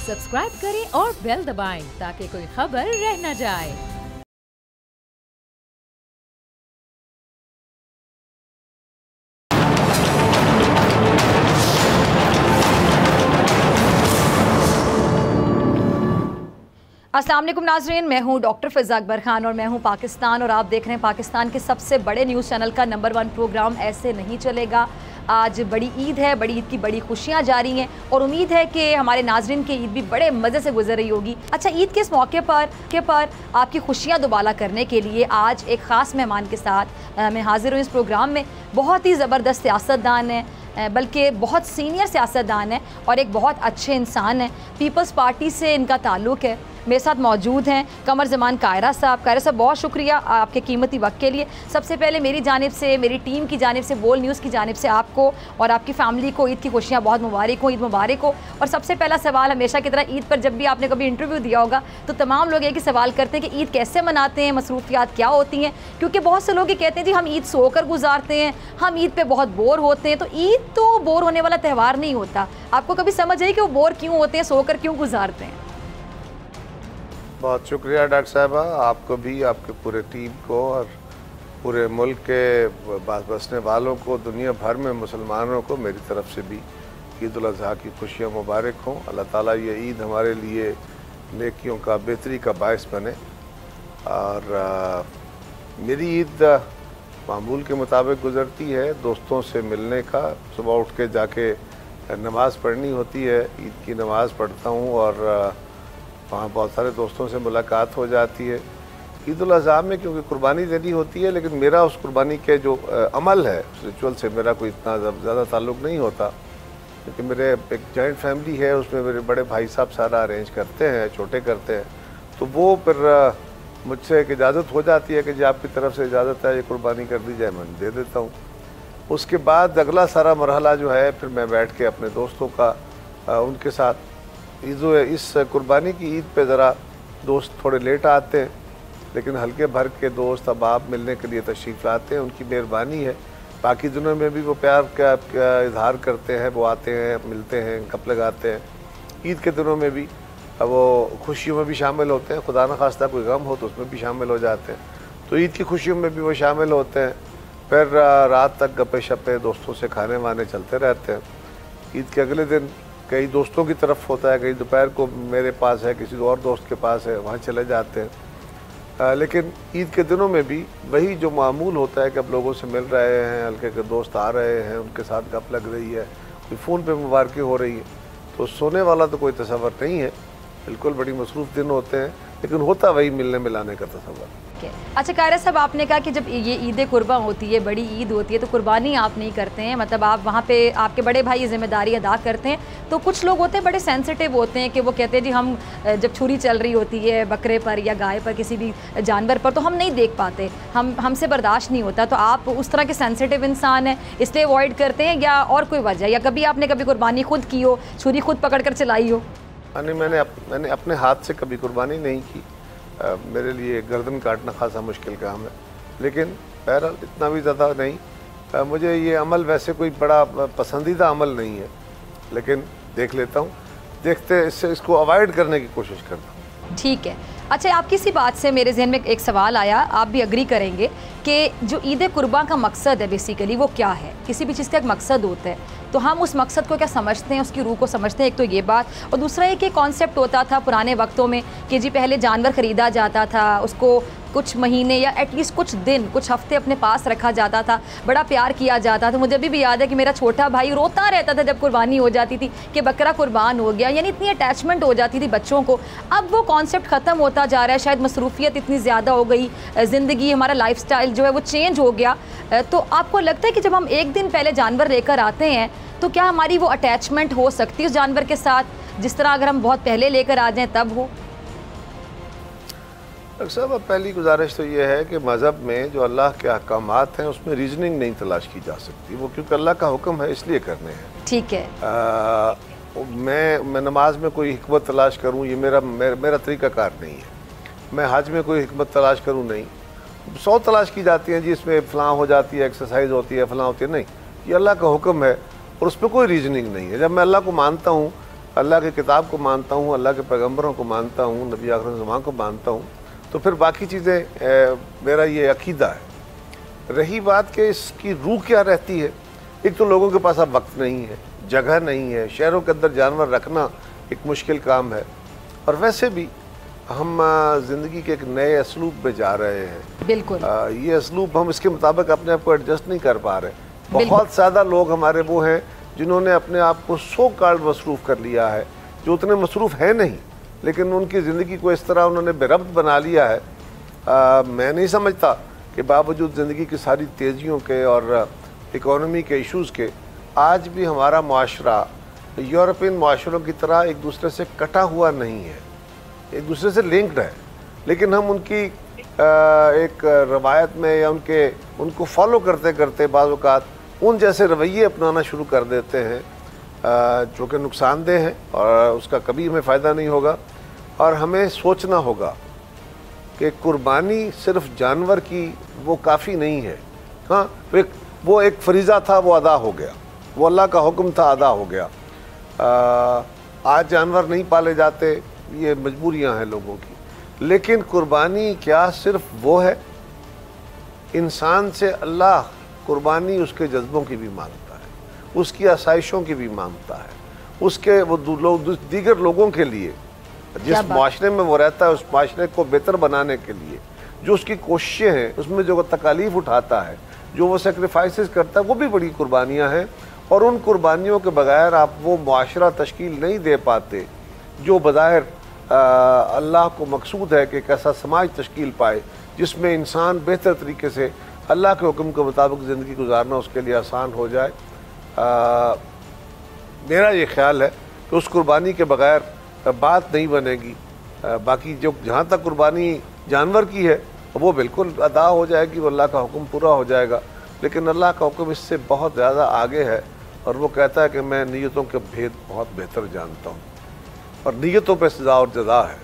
Subscribe करें और bell दबाएं ताकि कोई खबर रह न जाए। अस्सलाम वालेकुम नाज़रीन, मैं हूं डॉक्टर फ़िज़ा अकबर खान और मैं हूं पाकिस्तान और आप देख रहे हैं पाकिस्तान के सबसे बड़े न्यूज़ चैनल का नंबर 1 प्रोग्राम ऐसे नहीं चलेगा। आज बड़ी ईद है, बड़ी ईद की बड़ी खुशियां जारी हैं और उम्मीद है कि हमारे नाज़रीन की ईद भी बड़े मज़े से गुजर रही होगी। अच्छा, ईद के इस मौके पर आपकी खुशियां दुबाला करने के लिए आज एक ख़ास मेहमान के साथ मैं हाज़िर हूँ इस प्रोग्राम में। बहुत ही ज़बरदस्त सियासतदान है, बल्कि बहुत सीनियर सियासतदान है और एक बहुत अच्छे इंसान है। पीपल्स पार्टी से इनका ताल्लुक़ है। मेरे साथ मौजूद हैं कमर ज़मान कायरा साहब। कायरा साहब, बहुत शुक्रिया आपके कीमती वक्त के लिए। सबसे पहले मेरी जानिब से, मेरी टीम की जानिब से, बोल न्यूज़ की जानिब से आपको और आपकी फ़ैमिली को ईद की खुशियाँ बहुत मुबारक हो, ईद मुबारक हो। और सबसे पहला सवाल, हमेशा की तरह ईद पर जब भी आपने कभी इंटरव्यू दिया होगा तो तमाम लोग एक ही सवाल करते हैं कि ईद कैसे मनाते हैं, मसरूफियात क्या होती हैं, क्योंकि बहुत से लोग ये कहते हैं जी हम ईद सोकर गुजारते हैं, हम ईद पर बहुत बोर होते हैं। तो ईद तो बोर होने वाला त्यौहार नहीं होता। आपको कभी समझ आई कि वो बोर क्यों होते हैं, सोकर क्यों गुजारते हैं? बहुत शुक्रिया डॉक्टर साहबा, आपको भी, आपके पूरे टीम को और पूरे मुल्क के बसने वालों को, दुनिया भर में मुसलमानों को मेरी तरफ से भी ईद उल अज़हा की खुशियाँ मुबारक हों। अल्लाह ताला ये ईद हमारे लिए नेकियों का, बेहतरी का बायस बने। और मेरी ईद मामूल के मुताबिक गुज़रती है, दोस्तों से मिलने का। सुबह उठ के जाके नमाज़ पढ़नी होती है, ईद की नमाज़ पढ़ता हूँ और वहाँ बहुत सारे दोस्तों से मुलाकात हो जाती है। ईद उल अज़हा में क्योंकि कुर्बानी देनी होती है, लेकिन मेरा उस कुर्बानी के जो अमल है, उस रिचुअल से मेरा कोई इतना ज़्यादा ताल्लुक़ नहीं होता, क्योंकि मेरे एक जॉइंट फैमिली है, उसमें मेरे बड़े भाई साहब सारा अरेंज करते हैं, छोटे करते हैं। तो वो फिर मुझसे एक इजाज़त हो जाती है कि जी आपकी तरफ से इजाज़त है, ये कुर्बानी कर दी जाए, मैं दे देता हूँ। उसके बाद अगला सारा मरहला जो है, फिर मैं बैठ के अपने दोस्तों का उनके साथ इस कुर्बानी की ईद पे ज़रा दोस्त थोड़े लेट आते हैं, लेकिन हल्के भर के दोस्त अब आप मिलने के लिए तशरीफ़ लाते हैं, उनकी मेहरबानी है। बाकी दिनों में भी वो प्यार का इजहार करते हैं, वो आते हैं, मिलते हैं, गप लगाते हैं। ईद के दिनों में भी वो खुशियों में भी शामिल होते हैं, खुदा न खास्ता कोई गम हो तो उसमें भी शामिल हो जाते हैं। तो ईद की खुशियों में भी वो शामिल होते हैं। फिर रात तक गप्पे शप्पे, दोस्तों से खाने वाने चलते रहते हैं। ईद के अगले दिन कई दोस्तों की तरफ होता है, कई दोपहर को मेरे पास है, किसी और दोस्त के पास है, वहाँ चले जाते हैं। लेकिन ईद के दिनों में भी वही जो मामूल होता है कि अब लोगों से मिल रहे हैं, हल्के के दोस्त आ रहे हैं, उनके साथ गप लग रही है, कोई फ़ोन पे मुबारकी हो रही है। तो सोने वाला तो कोई तसव्वुर नहीं है, बिल्कुल बड़ी मसरूफ़ दिन होते हैं, लेकिन होता वही मिलने मिलाने का तसव्वुर। अच्छा कायरा साहब, आपने कहा कि जब ये ईद कुर्बा होती है, बड़ी ईद होती है, तो कुर्बानी आप नहीं करते हैं, मतलब आप वहाँ पे आपके बड़े भाई जिम्मेदारी अदा करते हैं। तो कुछ लोग होते हैं बड़े सेंसिटिव होते हैं कि वो कहते हैं जी हम जब छुरी चल रही होती है बकरे पर या गाय पर, किसी भी जानवर पर, तो हम नहीं देख पाते, हमसे बर्दाश्त नहीं होता। तो आप उस तरह के सेंसिटिव इंसान हैं, इसलिए अवॉइड करते हैं या और कोई वजह, या कभी आपने कभी कुर्बानी खुद की हो, छुरी खुद पकड़ कर चलाई हो? नहीं, मैंने अपने हाथ से कभी कुर्बानी नहीं की। मेरे लिए गर्दन काटना खासा मुश्किल काम है, लेकिन बहरहाल इतना भी ज़्यादा नहीं। मुझे ये अमल वैसे कोई बड़ा पसंदीदा अमल नहीं है, लेकिन देख लेता हूँ, इसको अवॉइड करने की कोशिश करता हूँ। ठीक है। अच्छा, आपकी इसी बात से मेरे जहन में एक सवाल आया, आप भी अग्री करेंगे कि जो ईद कुर्बान का मकसद है बेसिकली वो क्या है? किसी भी चीज़ का एक मकसद होता है, तो हम उस मकसद को क्या समझते हैं, उसकी रूह को समझते हैं? एक तो ये बात, और दूसरा एक कॉन्सेप्ट होता था पुराने वक्तों में कि जी पहले जानवर ख़रीदा जाता था, उसको कुछ महीने या एटलीस्ट कुछ दिन, कुछ हफ्ते अपने पास रखा जाता था, बड़ा प्यार किया जाता था। मुझे अभी भी याद है कि मेरा छोटा भाई रोता रहता था जब कुर्बानी हो जाती थी कि बकरा कुर्बान हो गया, यानी इतनी अटैचमेंट हो जाती थी बच्चों को। अब वो कॉन्सेप्ट ख़त्म होता जा रहा है, शायद मसरूफियत इतनी ज़्यादा हो गई, ज़िंदगी, हमारा लाइफस्टाइल जो है वो चेंज हो गया। तो आपको लगता है कि जब हम एक दिन पहले जानवर लेकर आते हैं तो क्या हमारी वो अटैचमेंट हो सकती है उस जानवर के साथ, जिस तरह अगर हम बहुत पहले लेकर आ जाएँ तब हो? डॉक्टर साहब, अब पहली गुजारिश तो ये है कि मज़हब में जो अल्लाह के अहकामात हैं उसमें रीजनिंग नहीं तलाश की जा सकती, वो क्योंकि अल्लाह का हुक्म है इसलिए करने हैं। ठीक है। मैं नमाज में कोई हिकमत तलाश करूँ, ये मेरा तरीक़ाकार नहीं है। मैं हज में कोई हिकमत तलाश करूँ, नहीं। 100 तलाश की जाती हैं जी, इसमें फ़लाँ हो जाती है, एक्सरसाइज होती है, फ़लाँ होती है, नहीं, ये अल्लाह का हुक्म है और उस पर कोई रीजनिंग नहीं है। जब मैं अल्लाह को मानता हूँ अल्लाह की किताब को मानता हूँ, अल्लाह के पैगम्बरों को मानता हूँ, नबी आखिर ज़मान को मानता हूँ, तो फिर बाकी चीज़ें मेरा ये अकीदा है। रही बात कि इसकी रूह क्या रहती है, एक तो लोगों के पास अब वक्त नहीं है, जगह नहीं है, शहरों के अंदर जानवर रखना एक मुश्किल काम है, और वैसे भी हम ज़िंदगी के एक नए असलूब में जा रहे हैं। बिल्कुल ये असलूब हम इसके मुताबिक अपने आप को एडजस्ट नहीं कर पा रहे। बहुत ज़्यादा लोग हमारे वो हैं जिन्होंने अपने आप को सो कॉल्ड मसरूफ़ कर लिया है, जो उतने मसरूफ़ है नहीं, लेकिन उनकी ज़िंदगी को इस तरह उन्होंने बेरब्त बना लिया है। मैं नहीं समझता कि बावजूद ज़िंदगी की सारी तेज़ियों के और इकोनॉमी के इश्यूज़ के आज भी हमारा माशरा यूरोपियन माशरों की तरह एक दूसरे से कटा हुआ नहीं है, एक दूसरे से लिंक्ड है। लेकिन हम उनकी एक रवायत में या उनको फॉलो करते करते बाज़ औक़ात उन जैसे रवैये अपनाना शुरू कर देते हैं जो कि नुकसानदेह हैं और उसका कभी हमें फ़ायदा नहीं होगा। और हमें सोचना होगा कि कुर्बानी सिर्फ जानवर की वो काफ़ी नहीं है। हाँ, वो एक फरीज़ा था, वो अदा हो गया, वो अल्लाह का हुक्म था, अदा हो गया। आज जानवर नहीं पाले जाते, ये मजबूरियां हैं लोगों की, लेकिन कुर्बानी क्या सिर्फ वो है? इंसान से अल्लाह कुर्बानी उसके जज्बों की भी मांगता है, उसकी आसाइशों की भी मांगता है, उसके वो दीगर लोगों के लिए जिस माशरे में वो रहता है उस माशरे को बेहतर बनाने के लिए जो उसकी कोशिशें हैं, उसमें जो तकालीफ उठाता है, जो वो सेक्रीफाइसेस करता है, वो भी बड़ी कुर्बानियाँ हैं। और उन कुर्बानियों के बगैर आप वो माशरा तश्कील नहीं दे पाते जो बज़ाहिर अल्लाह को मकसूद है कि कैसा समाज तश्कील पाए जिसमें इंसान बेहतर तरीके से अल्लाह के हुक्म के मुताबिक ज़िंदगी गुजारना उसके लिए आसान हो जाए। मेरा ये ख्याल है कि उस कुर्बानी के बगैर बात नहीं बनेगी। बाकी जो जहाँ तक कुर्बानी जानवर की है वो बिल्कुल अदा हो जाएगी, वो अल्लाह का हुक्म पूरा हो जाएगा, लेकिन अल्लाह का हुक्म इससे बहुत ज़्यादा आगे है और वो कहता है कि मैं नीयतों के भेद बहुत बेहतर जानता हूँ और नीयतों पे सज़ा और जज़ा है।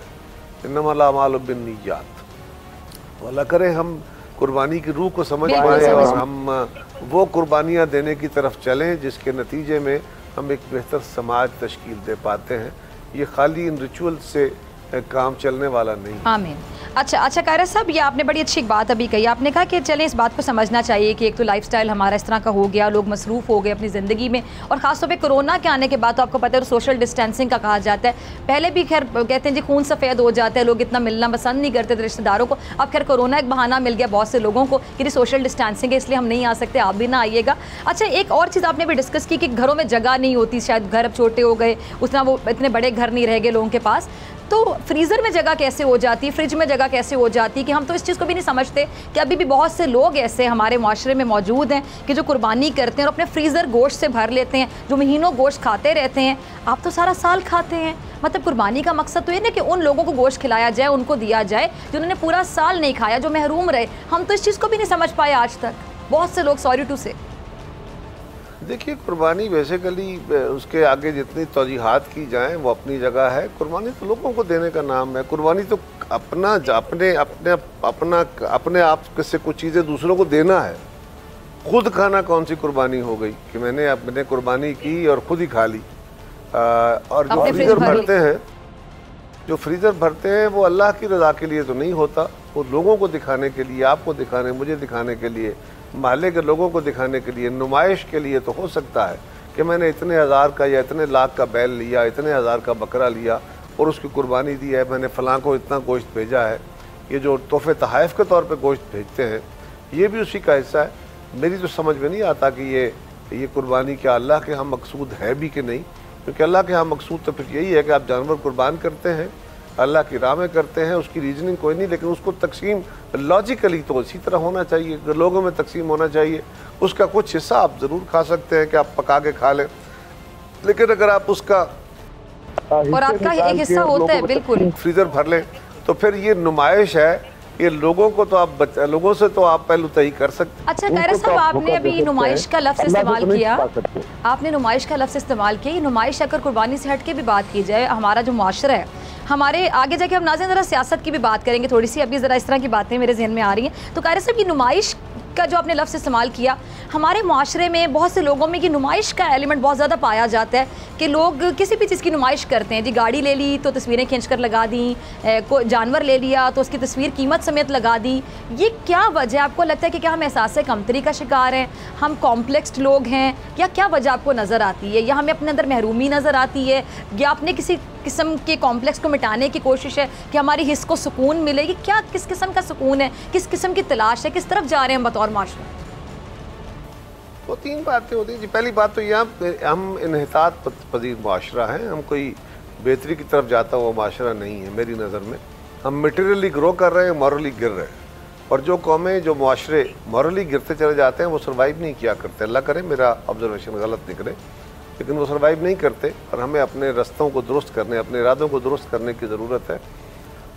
इन्नमल अमालु बिन्नियात। अल्लाह करे हम कुर्बानी की रूह को समझ पाएँ और हम वो कुर्बानियाँ देने की तरफ चलें जिसके नतीजे में हम एक बेहतर समाज तश्कील दे पाते हैं। ये खाली इन रिचुअल से काम चलने वाला नहीं। आमीन। अच्छा कायरा साहब, ये आपने बड़ी अच्छी एक बात अभी कही। आपने कहा कि चलें इस बात को समझना चाहिए कि एक तो लाइफस्टाइल हमारा इस तरह का हो गया, लोग मसरूफ़ हो गए अपनी ज़िंदगी में, और ख़ासतौर पे कोरोना के आने के बाद तो आपको पता है सोशल डिस्टेंसिंग का कहा जाता है। पहले भी खैर कहते हैं जी खून सफ़ेद हो जाता है, लोग इतना मिलना पसंद नहीं करते थे रिश्तेदारों को। अब खैर कोरोना एक बहाना मिल गया बहुत से लोगों को कि सोशल डिस्टेंसिंग है इसलिए हम नहीं आ सकते, आप भी ना आइएगा। अच्छा, एक और चीज़ आपने भी डिस्कस की कि घरों में जगह नहीं होती, शायद घर अब छोटे हो गए, उतना वो इतने बड़े घर नहीं रह गए लोगों के पास, तो फ्रीज़र में जगह कैसे हो जाती, फ्रिज में जगह कैसे हो जाती कि हम तो इस चीज़ को भी नहीं समझते कि अभी भी बहुत से लोग ऐसे हमारे माशरे में मौजूद हैं कि जो कुर्बानी करते हैं और अपने फ्रीज़र गोश्त से भर लेते हैं, जो महीनों गोश्त खाते रहते हैं। आप तो सारा साल खाते हैं, मतलब कुर्बानी का मकसद तो ये ना कि उन लोगों को गोश्त खिलाया जाए, उनको दिया जाए जिन्होंने पूरा साल नहीं खाया, जो महरूम रहे। हम तो इस चीज़ को भी नहीं समझ पाए आज तक, बहुत से लोग, सॉरी टू से। देखिए, कुर्बानी बेसिकली उसके आगे जितनी तौजीहात की जाएं वो अपनी जगह है। कुर्बानी तो लोगों को देने का नाम है। कुर्बानी तो अपने आप से कुछ चीज़ें दूसरों को देना है। खुद खाना कौन सी कुर्बानी हो गई कि मैंने कुर्बानी की और खुद ही खा ली। और जो फ्रीज़र भरते हैं वो अल्लाह की रज़ा के लिए तो नहीं होता, वो लोगों को दिखाने के लिए, आपको दिखाने, मुझे दिखाने के लिए, महल्ले के लोगों को दिखाने के लिए, नुमाइश के लिए तो हो सकता है कि मैंने इतने हज़ार का या इतने लाख का बैल लिया, इतने हज़ार का बकरा लिया और उसकी कुर्बानी दी है, मैंने फ़लाँ को इतना गोश्त भेजा है। ये जो तोहफ़े तहाइफ़ के तौर पे गोश्त भेजते हैं ये भी उसी का हिस्सा है। मेरी तो समझ में नहीं आता कि ये कुर्बानी क्या अल्लाह के यहाँ मकसूद है भी कि नहीं, क्योंकि अल्लाह के यहाँ मकसूद तो फिर यही है कि आप जानवर कुर्बान करते हैं, अल्लाह की राह में करते हैं, उसकी रीजनिंग कोई नहीं, लेकिन उसको तकसीम लॉजिकली तो इसी तरह होना चाहिए, लोगों में तकसीम होना चाहिए। उसका कुछ हिस्सा आप ज़रूर खा सकते हैं कि आप पका के खा लें, लेकिन अगर आप उसका और आपका एक हिस्सा होता है बिल्कुल फ्रीज़र भर लें तो फिर ये नुमाइश है। ये लोगों को तो आप लोगों से तो आप पहलू तय कर सकते। अच्छा कायरा साहब, आपने अभी नुमाइश का लफ्ज़ इस्तेमाल किया, आपने नुमाइश का लफ्ज़ इस्तेमाल किया। नुमाइश अगर कुर्बानी से हट के भी बात की जाए, हमारा जो माशरा है, हमारे आगे जाके हम नाज़रीन ज़रा सियासत की भी बात करेंगे थोड़ी सी, अभी ज़रा इस तरह की बातें मेरे जहन में आ रही हैं। तो कायरा साहब, ये नुमाइश का जो आपने लफ्ज़ इस्तेमाल किया, हमारे माशरे में बहुत से लोगों में कि नुमाइश का एलिमेंट बहुत ज़्यादा पाया जाता है कि लोग किसी भी चीज़ की नुमाइश करते हैं जी। गाड़ी ले ली तो तस्वीरें खींच कर लगा दी, कोई जानवर ले लिया तो उसकी तस्वीर कीमत समेत लगा दी। ये क्या वजह आपको लगता है कि क्या हम एहसास कमतरी का शिकार हैं, हम कॉम्प्लेक्स्ड लोग हैं, या क्या वजह आपको नज़र आती है, या हमें अपने अंदर महरूमी नज़र आती है, या अपने किसी किस्म के कॉम्प्लेक्स को मिटाने की कोशिश है कि हमारी हिस्स को सुकून मिलेगी? क्या किस किस्म का सुकून है, किस किस्म की तलाश है, किस तरफ जा रहे हैं बतौर माशरा? तो तीन बातें होती हैं जी। पहली बात तो यह हम इन्हितात पजीर माशरा हैं, हम कोई बेहतरी की तरफ जाता हुआ माशरा नहीं है मेरी नज़र में। हम मटेरियली ग्रो कर रहे हैं, मॉरली गिर रहे हैं। और जो कौमें, जो माशरे मॉरली गिरते चले जाते हैं वो सर्वाइव नहीं किया करते। अल्लाह करे मेरा ऑब्जर्वेशन गलत निकले, लेकिन वो सर्वाइव नहीं करते। और हमें अपने रास्तों को दुरुस्त करने, अपने इरादों को दुरुस्त करने की ज़रूरत है।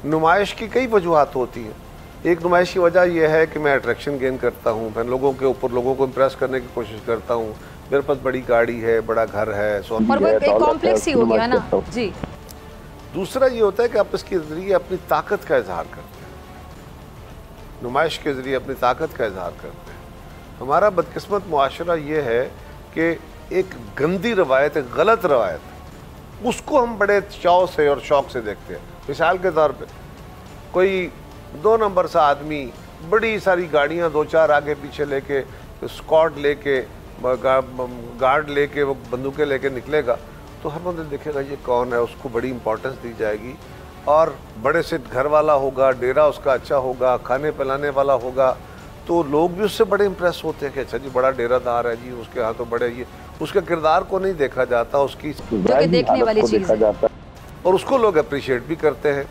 नुमाइश की कई वजूहत होती हैं। एक नुमाइश की वजह यह है कि मैं अट्रैक्शन गेन करता हूँ, मैं लोगों के ऊपर लोगों को इम्प्रेस करने की कोशिश करता हूँ, मेरे पास बड़ी गाड़ी है, बड़ा घर है, और वो एक कॉम्प्लेक्स ही हो गया ना जी। दूसरा ये होता है कि आप इसके ज़रिए अपनी ताकत का इजहार करते हैं, नुमाइश के ज़रिए अपनी ताकत का इजहार करते हैं। हमारा बदकिस्मत मुआशरा ये है कि एक गंदी रवायत, एक गलत रवायत, उसको हम बड़े चाव से और शौक़ से देखते हैं। मिसाल के तौर पे कोई 2 नंबर सा आदमी बड़ी सारी गाड़ियाँ 2-4 आगे पीछे लेके, स्क्वाड लेके, गार्ड लेके, वो बंदूकें लेके निकलेगा तो हर बंदा देखेगा ये कौन है, उसको बड़ी इंपॉर्टेंस दी जाएगी। और बड़े से घर वाला होगा, डेरा उसका अच्छा होगा, खाने पिलाने वाला होगा, तो लोग भी उससे बड़े इंप्रेस होते हैं कि अच्छा जी बड़ा डेरादार है जी, उसके हाथों बड़े, ये उसके किरदार को नहीं देखा जाता, उसकी देखने वाली चीज़ है। और उसको लोग अप्रिशिएट भी करते हैं।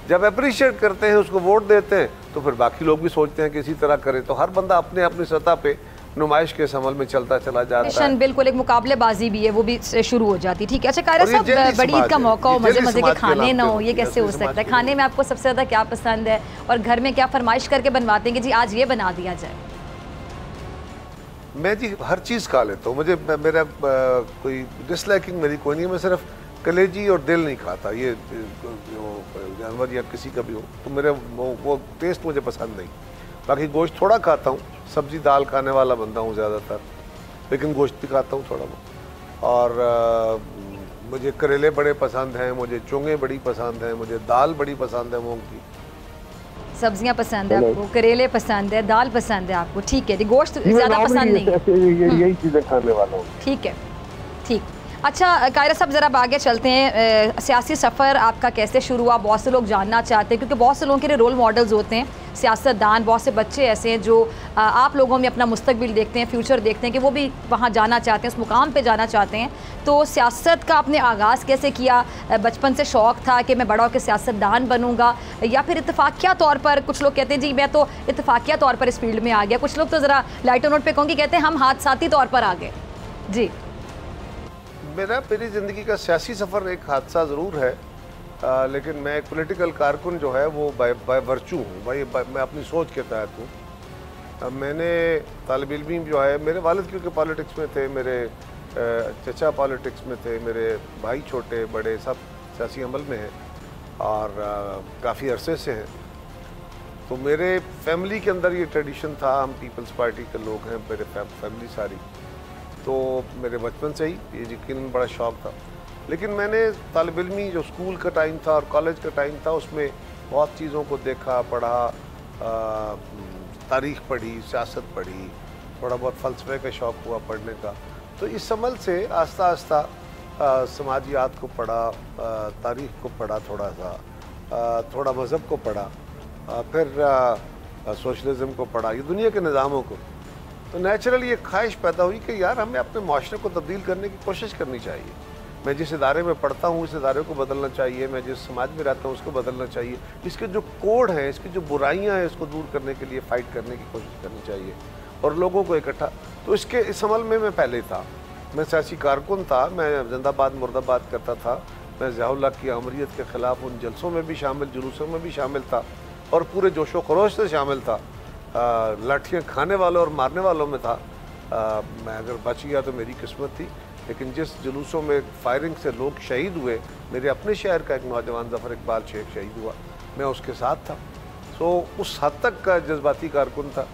जब अप्रिशिएट करते हैं, उसको वोट देते हैं, तो फिर बाकी लोग भी सोचते हैं कि इसी तरह करें। तो हर बंदा अपने अपनी सतह पे नुमाइश के समल में चलता चला जाता है। बिल्कुल एक मुकाबलेबाजी भी है, वो भी शुरू हो जाती है। ठीक है, अच्छा कायरा साहब, बड़ी ईद का मौका हो, मजे मजे के खाने ना हो, ये कैसे हो सकता है? खाने में आपको सबसे ज़्यादा क्या पसंद है और घर में क्या फरमाइश करके बनवाते हैं कि जी आज ये बना दिया जाए? मैं जी हर चीज़ खा लेता हूँ। मुझे मेरा कोई डिसलाइकिंग मेरी कोई नहीं है। मैं सिर्फ कलेजी और दिल नहीं खाता, ये जानवर या किसी का भी हो, तो मेरे वो टेस्ट मुझे पसंद नहीं। बाकी गोश्त थोड़ा खाता हूँ, सब्जी दाल खाने वाला बंदा हूँ ज़्यादातर, लेकिन गोश्त भी खाता हूँ थोड़ा बहुत। और मुझे करेले बड़े पसंद हैं, मुझे चोंगे बड़ी पसंद हैं, मुझे दाल बड़ी पसंद है, मूंग की सब्जियां पसंद है आपको, करेले पसंद है, दाल पसंद है आपको। ठीक है, गोश्त ज़्यादा पसंद नहीं है, यही चीज़ें खाने वाला हूँ। ठीक है, ठीक। अच्छा कायरा साहब, ज़रा आगे चलते हैं। सियासी सफ़र आपका कैसे शुरू हुआ? बहुत से लोग जानना चाहते हैं, क्योंकि बहुत से लोगों के लिए रोल मॉडल्स होते हैं सियासतदान। बहुत से बच्चे ऐसे हैं जो आप लोगों में अपना मुस्तकबिल देखते हैं, फ्यूचर देखते हैं कि वो भी वहाँ जाना चाहते हैं, उस मुकाम पे जाना चाहते हैं। तो सियासत का आपने आगाज़ कैसे किया? बचपन से शौक़ था कि मैं बड़ा होकर सियासतदान बनूंगा, या फिर इत्तफाकिया तौर पर? कुछ लोग कहते हैं जी मैं तो इत्तफाकिया तौर पर इस फील्ड में आ गया, कुछ लोग तो ज़रा लाइटर नोट पर कहूँगी कहते हैं हम हादसाती तौर पर आ गए। जी, मेरी ज़िंदगी का सियासी सफ़र एक हादसा ज़रूर है, लेकिन मैं एक पॉलिटिकल कारकुन जो है वो बाय वर्चू हूँ, मैं अपनी सोच के तहत हूँ। मैंने तालिब इल्मी जो है, मेरे वालिद क्योंकि पॉलिटिक्स में थे, मेरे चचा पॉलिटिक्स में थे, मेरे भाई छोटे बड़े सब सियासी अमल में हैं और काफ़ी अरसे से हैं। तो मेरे फैमिली के अंदर ये ट्रेडिशन था, हम पीपल्स पार्टी के लोग हैं, मेरे फैमिली सारी। तो मेरे बचपन से ही ये यकीनन बड़ा शौक़ था। लेकिन मैंने तालिब इल्मी जो स्कूल का टाइम था और कॉलेज का टाइम था, उसमें बहुत चीज़ों को देखा, पढ़ा, तारीख़ पढ़ी, सियासत पढ़ी, थोड़ा बहुत फ़लसफ़े का शौक़ हुआ पढ़ने का। तो इस अमल से आस्ता आस्ता समाजियात को पढ़ा, तारीख़ को पढ़ा, थोड़ा सा थोड़ा मज़हब को पढ़ा, फिर सोशलिज़म को पढ़ा, ये दुनिया के निज़ामों को। तो नेचुरली ये ख्वाहिश पैदा हुई कि यार हमें अपने माशरे को तब्दील करने की कोशिश करनी चाहिए। मैं जिस इदारे में पढ़ता हूँ, इस इदारे को बदलना चाहिए, मैं जिस समाज में रहता हूँ उसको बदलना चाहिए। इसके जो कोड हैं, इसकी जो बुराइयाँ हैं, इसको दूर करने के लिए फ़ाइट करने की कोशिश करनी चाहिए और लोगों को इकट्ठा। तो इस अमल में मैं पहले था, मैं सियासी कारकुन था, मैं जिंदाबाद मुर्दाबाद करता था, मैं ज़ियाउल हक़ की आमरीत के ख़िलाफ़ उन जलसों में भी शामिल, जुलूसों में भी शामिल था और पूरे जोशो खरोश से शामिल था। लाठियाँ खाने वालों और मारने वालों में था। मैं अगर बच गया तो मेरी किस्मत थी, लेकिन जिस जुलूसों में फायरिंग से लोग शहीद हुए, मेरे अपने शहर का एक नौजवान ज़फ़र इकबाल शेख शहीद हुआ, मैं उसके साथ था। तो उस हद तक का जज्बाती कारकुन था।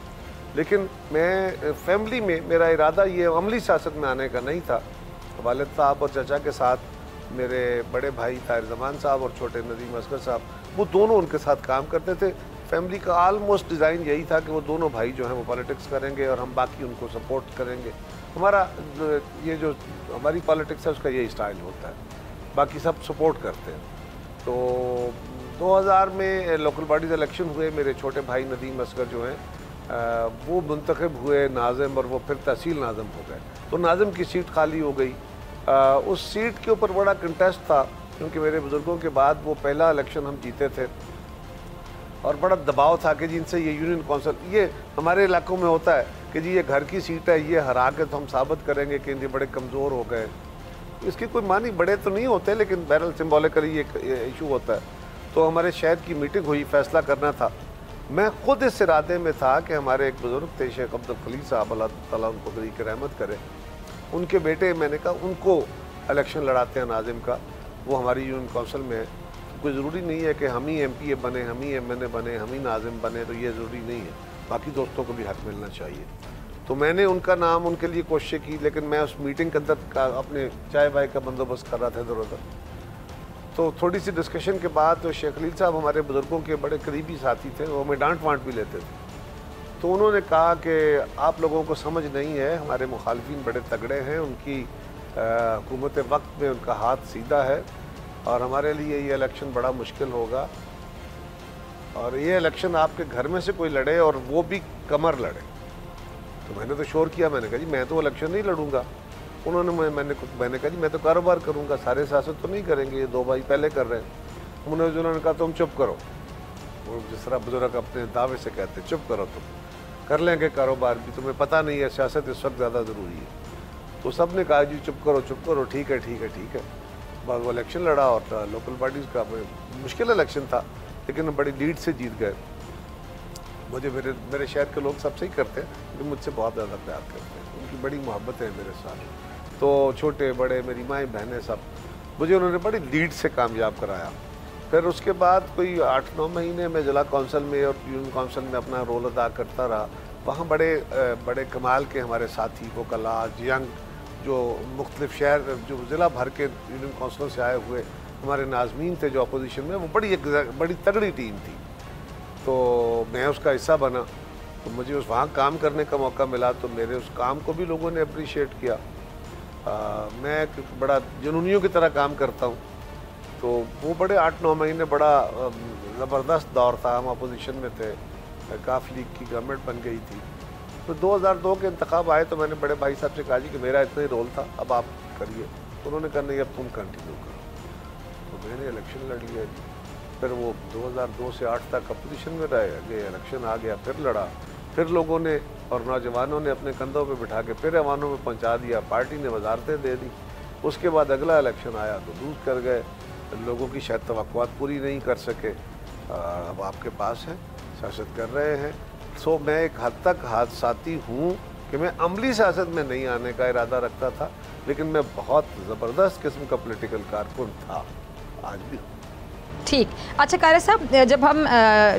लेकिन मैं फैमिली में मेरा इरादा ये अमली सियासत में आने का नहीं था। वालिद साहब और चचा के साथ मेरे बड़े भाई ताहिर ज़मान साहब और छोटे नदीम असगर साहब, वो दोनों उनके साथ काम करते थे। फैमिली का आलमोस्ट डिज़ाइन यही था कि वो दोनों भाई जो हैं वो पॉलिटिक्स करेंगे और हम बाकी उनको सपोर्ट करेंगे। हमारा ये जो हमारी पॉलिटिक्स है उसका यही स्टाइल होता है, बाकी सब सपोर्ट करते हैं। तो 2000 में लोकल बॉडीज़ इलेक्शन हुए, मेरे छोटे भाई नदीम असगर जो हैं वो मुंतखब हुए नाज़िम, और वो फिर तहसील नाज़िम हो गए। तो नाज़िम की सीट खाली हो गई। उस सीट के ऊपर बड़ा कंटेस्ट था, क्योंकि मेरे बुज़ुर्गों के बाद वो पहला इलेक्शन हम जीते थे और बड़ा दबाव था कि जिनसे ये यूनियन कौंसिल, ये हमारे इलाकों में होता है कि जी ये घर की सीट है, ये हरा के तो हम साबित करेंगे कि ये बड़े कमज़ोर हो गए। इसकी कोई मानी बड़े तो नहीं होते, लेकिन बहरहाल सिम्बॉलिकली ये इशू होता है। तो हमारे शहर की मीटिंग हुई, फैसला करना था। मैं खुद इस इरादे में था कि हमारे एक बुज़ुर्ग थे शेख अब्दुल खलील साहब, अल्लाह ताला उनको बड़ी की रहमत करे, उनके बेटे, मैंने कहा उनको इलेक्शन लड़ाते हैं नाज़िम का, वो हमारी यूनियन कौंसिल में है। कोई ज़रूरी नहीं है कि हम ही MPA बने, हम ही MNA बने, हम ही नाज़िम बने, तो ये ज़रूरी नहीं है, बाकी दोस्तों को भी हक मिलना चाहिए। तो मैंने उनका नाम उनके लिए कोशिश की, लेकिन मैं उस मीटिंग के अंदर अपने चाय वाय का बंदोबस्त कर रहा था इधर उधर। तो थोड़ी सी डिस्कशन के बाद तो शेख खलील साहब हमारे बुज़ुर्गों के बड़े करीबी साथी थे, वो हमें डांट वांट भी लेते थे। तो उन्होंने कहा कि आप लोगों को समझ नहीं है, हमारे मुखालिफिन बड़े तगड़े हैं, उनकी हुकूमत वक्त में उनका हाथ सीधा है और हमारे लिए ये इलेक्शन बड़ा मुश्किल होगा, और ये इलेक्शन आपके घर में से कोई लड़े और वो भी कमर लड़े। तो मैंने तो शोर किया, मैंने कहा जी मैं तो इलेक्शन नहीं लड़ूंगा। उन्होंने मैंने कहा जी मैं तो कारोबार करूंगा, सारे सियासत तो नहीं करेंगे, ये दो भाई पहले कर रहे हैं। उन्होंने कहा तुम चुप करो, वो जिस तरह बुजुर्ग अपने दावे से कहते चुप करो, तुम कर लेंगे कारोबार भी, तुम्हें पता नहीं है सियासत इस वक्त ज़्यादा ज़रूरी है। तो सब ने कहा जी चुप करो, ठीक है ठीक है ठीक है। बाद वो इलेक्शन लड़ा और लोकल बॉडीज़ का मुश्किल इलेक्शन था, लेकिन बड़ी लीड से जीत गए। मुझे मेरे शहर के लोग सब सही करते हैं, लेकिन मुझसे बहुत ज़्यादा प्यार करते हैं, उनकी बड़ी मोहब्बत है मेरे साथ। तो छोटे बड़े मेरी माएँ बहनें सब, मुझे उन्होंने बड़ी लीड से कामयाब कराया। फिर उसके बाद कोई 8-9 महीने में ज़िला कौंसिल में और यूनियन कौंसिल में अपना रोल अदा करता रहा। वहाँ बड़े कमाल के हमारे साथी वकला यंग, जो मुख्तलिफ शहर जो ज़िला भर के यूनियन कौंसिलों से आए हुए हमारे नाज़मीन थे जो अपोजिशन में, वो बड़ी तगड़ी टीम थी। तो मैं उसका हिस्सा बना, तो मुझे वहाँ काम करने का मौका मिला, तो मेरे उस काम को भी लोगों ने अप्रिशिएट किया। मैं बड़ा जुनूनियों की तरह काम करता हूँ, तो वो बड़े 8-9 महीने बड़ा ज़बरदस्त दौर था। हम अपोजिशन में थे, काफ़ी लीग की गवर्नमेंट बन गई थी। तो 2002 के इंतखाब आए, तो मैंने बड़े भाई साहब से कहा जी कि मेरा इतना ही रोल था, अब आप करिए। उन्होंने कहा नहीं अब तुम कंटिन्यू करो, तो मैंने इलेक्शन लड़ लिया जी। फिर वो 2002 से 8 तक अपोजिशन में रहे, इलेक्शन आ गया, फिर लड़ा, फिर लोगों ने और नौजवानों ने अपने कंधों पे बिठा के फिर ऐवानों में पहुंचा दिया, पार्टी ने वजारतें दे दी। उसके बाद अगला इलेक्शन आया तो लूज कर गए, लोगों की शायद तवक्कुआत पूरी नहीं कर सके। अब आपके पास है, सियासत कर रहे हैं। सो मैं एक हद तक हादसाती हूँ कि मैं अमली सियासत में नहीं आने का इरादा रखता था, लेकिन मैं बहुत ज़बरदस्त किस्म का पॉलिटिकल कारकुन था, आज भी हूँ। ठीक। अच्छा कारी साहब, जब हम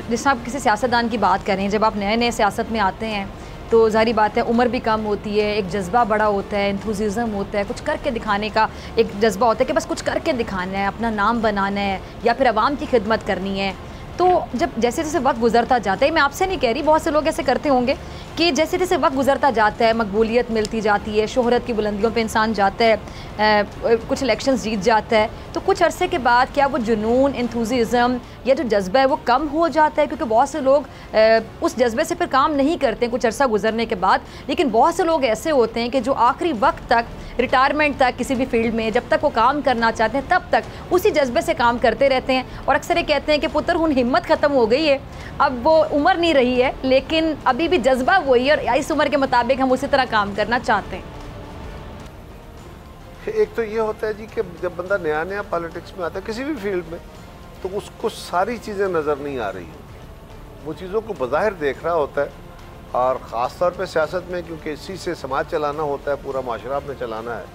जिस आप किसी सियासतदान की बात करें, जब आप नए नए सियासत में आते हैं तो ज़ाहिर बात है उम्र भी कम होती है, एक जज्बा बड़ा होता है, एंथुसियाज्म होता है, कुछ करके दिखाने का एक जज्बा होता है कि बस कुछ करके दिखाना है, अपना नाम बनाना है या फिर आवाम की खिदमत करनी है। तो जब जैसे जैसे वक्त गुजरता जाता है, मैं आपसे नहीं कह रही, बहुत से लोग ऐसे करते होंगे कि जैसे जैसे वक्त गुजरता जाता है, मकबूलियत मिलती जाती है, शोहरत की बुलंदियों पे इंसान जाता है, कुछ इलेक्शंस जीत जाता है, तो कुछ अरसे के बाद क्या वो जुनून, एंथुसियाज्म या जो जज्बा है वो कम हो जाता है? क्योंकि बहुत से लोग उस जज्बे से फिर काम नहीं करते कुछ अरसा गुजरने के बाद, लेकिन बहुत से लोग ऐसे होते हैं कि जो आखिरी वक्त तक, रिटायरमेंट तक किसी भी फील्ड में जब तक वो काम करना चाहते हैं तब तक उसी जज्बे से काम करते रहते हैं। और अक्सर ये कहते हैं कि पुत्र हुन हिम्मत ख़त्म हो गई है, अब वो उम्र नहीं रही है, लेकिन अभी भी जज्बा वही है और इस उम्र के मुताबिक हम उसी तरह काम करना चाहते हैं। एक तो ये होता है जी कि जब बंदा नया नया पॉलिटिक्स में आता है किसी भी फील्ड में, तो उसको सारी चीज़ें नज़र नहीं आ रही हैं, वो चीज़ों को बज़ाहिर देख रहा होता है। और ख़ास तौर पे सियासत में, क्योंकि इसी से समाज चलाना होता है, पूरा माशरा में चलाना है,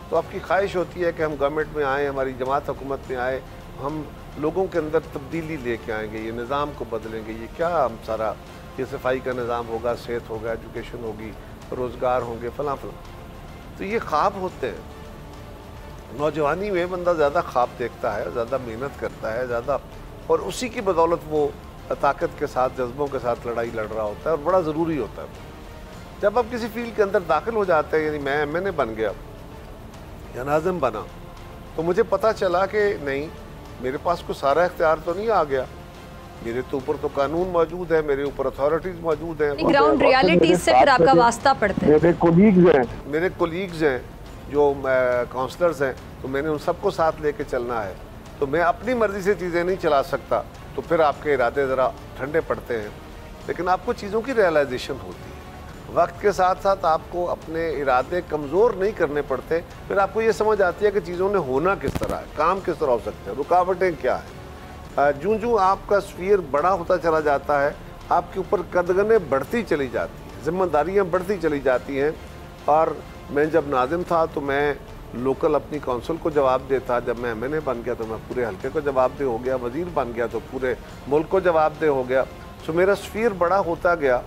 तो आपकी ख्वाहिश होती है कि हम गवर्नमेंट में आएँ, हमारी जमात हुकूमत में आए हम लोगों के अंदर तब्दीली लेके आएंगे, ये निज़ाम को बदलेंगे, ये क्या हम सारा, ये सफाई का निज़ाम होगा, सेहत होगा, एजुकेशन होगी, रोज़गार होंगे, फलां फलां। तो ये ख्वाब होते हैं। नौजवानी में बंदा ज़्यादा ख्वाब देखता है, ज़्यादा मेहनत करता है, ज़्यादा, और उसी की बदौलत वो ताकत के साथ, जज्बों के साथ लड़ाई लड़ रहा होता है, और बड़ा ज़रूरी होता है। जब आप किसी फील्ड के अंदर दाखिल हो जाते हैं, यानी मैं MNA बन गया या नाज़िम बना, तो मुझे पता चला कि नहीं, मेरे पास कोई सारा इख्तियार तो नहीं आ गया, मेरे तो ऊपर तो कानून मौजूद है, मेरे ऊपर अथॉरिटीज़ मौजूद हैं, ग्राउंड रियलिटीज़ से फिर आपका वास्ता पड़ता है। मेरे कोलीग्स हैं जो काउंसलर्स हैं, तो मैंने उन सबको साथ लेके चलना है। तो मैं अपनी मर्ज़ी से चीज़ें नहीं चला सकता, तो फिर आपके इरादे ज़रा ठंडे पड़ते हैं। लेकिन आपको चीज़ों की रियलाइजेशन होती है, वक्त के साथ साथ आपको अपने इरादे कमज़ोर नहीं करने पड़ते। फिर आपको ये समझ आती है कि चीज़ों ने होना किस तरह है, काम किस तरह हो सकते हैं, रुकावटें क्या है। जूँ जूँ आपका स्फीयर बड़ा होता चला जाता है, आपके ऊपर कदगनें बढ़ती चली जाती हैं, जिम्मेदारियाँ बढ़ती चली जाती हैं। और मैं जब नाज़िम था तो मैं लोकल अपनी काउंसिल को जवाब देता, जब मैं MNA बन गया तो मैं पूरे हल्के को जवाबदेह हो गया, वज़ीर बन गया तो पूरे मुल्क को जवाबदेह हो गया। तो मेरा स्फीयर बड़ा होता गया,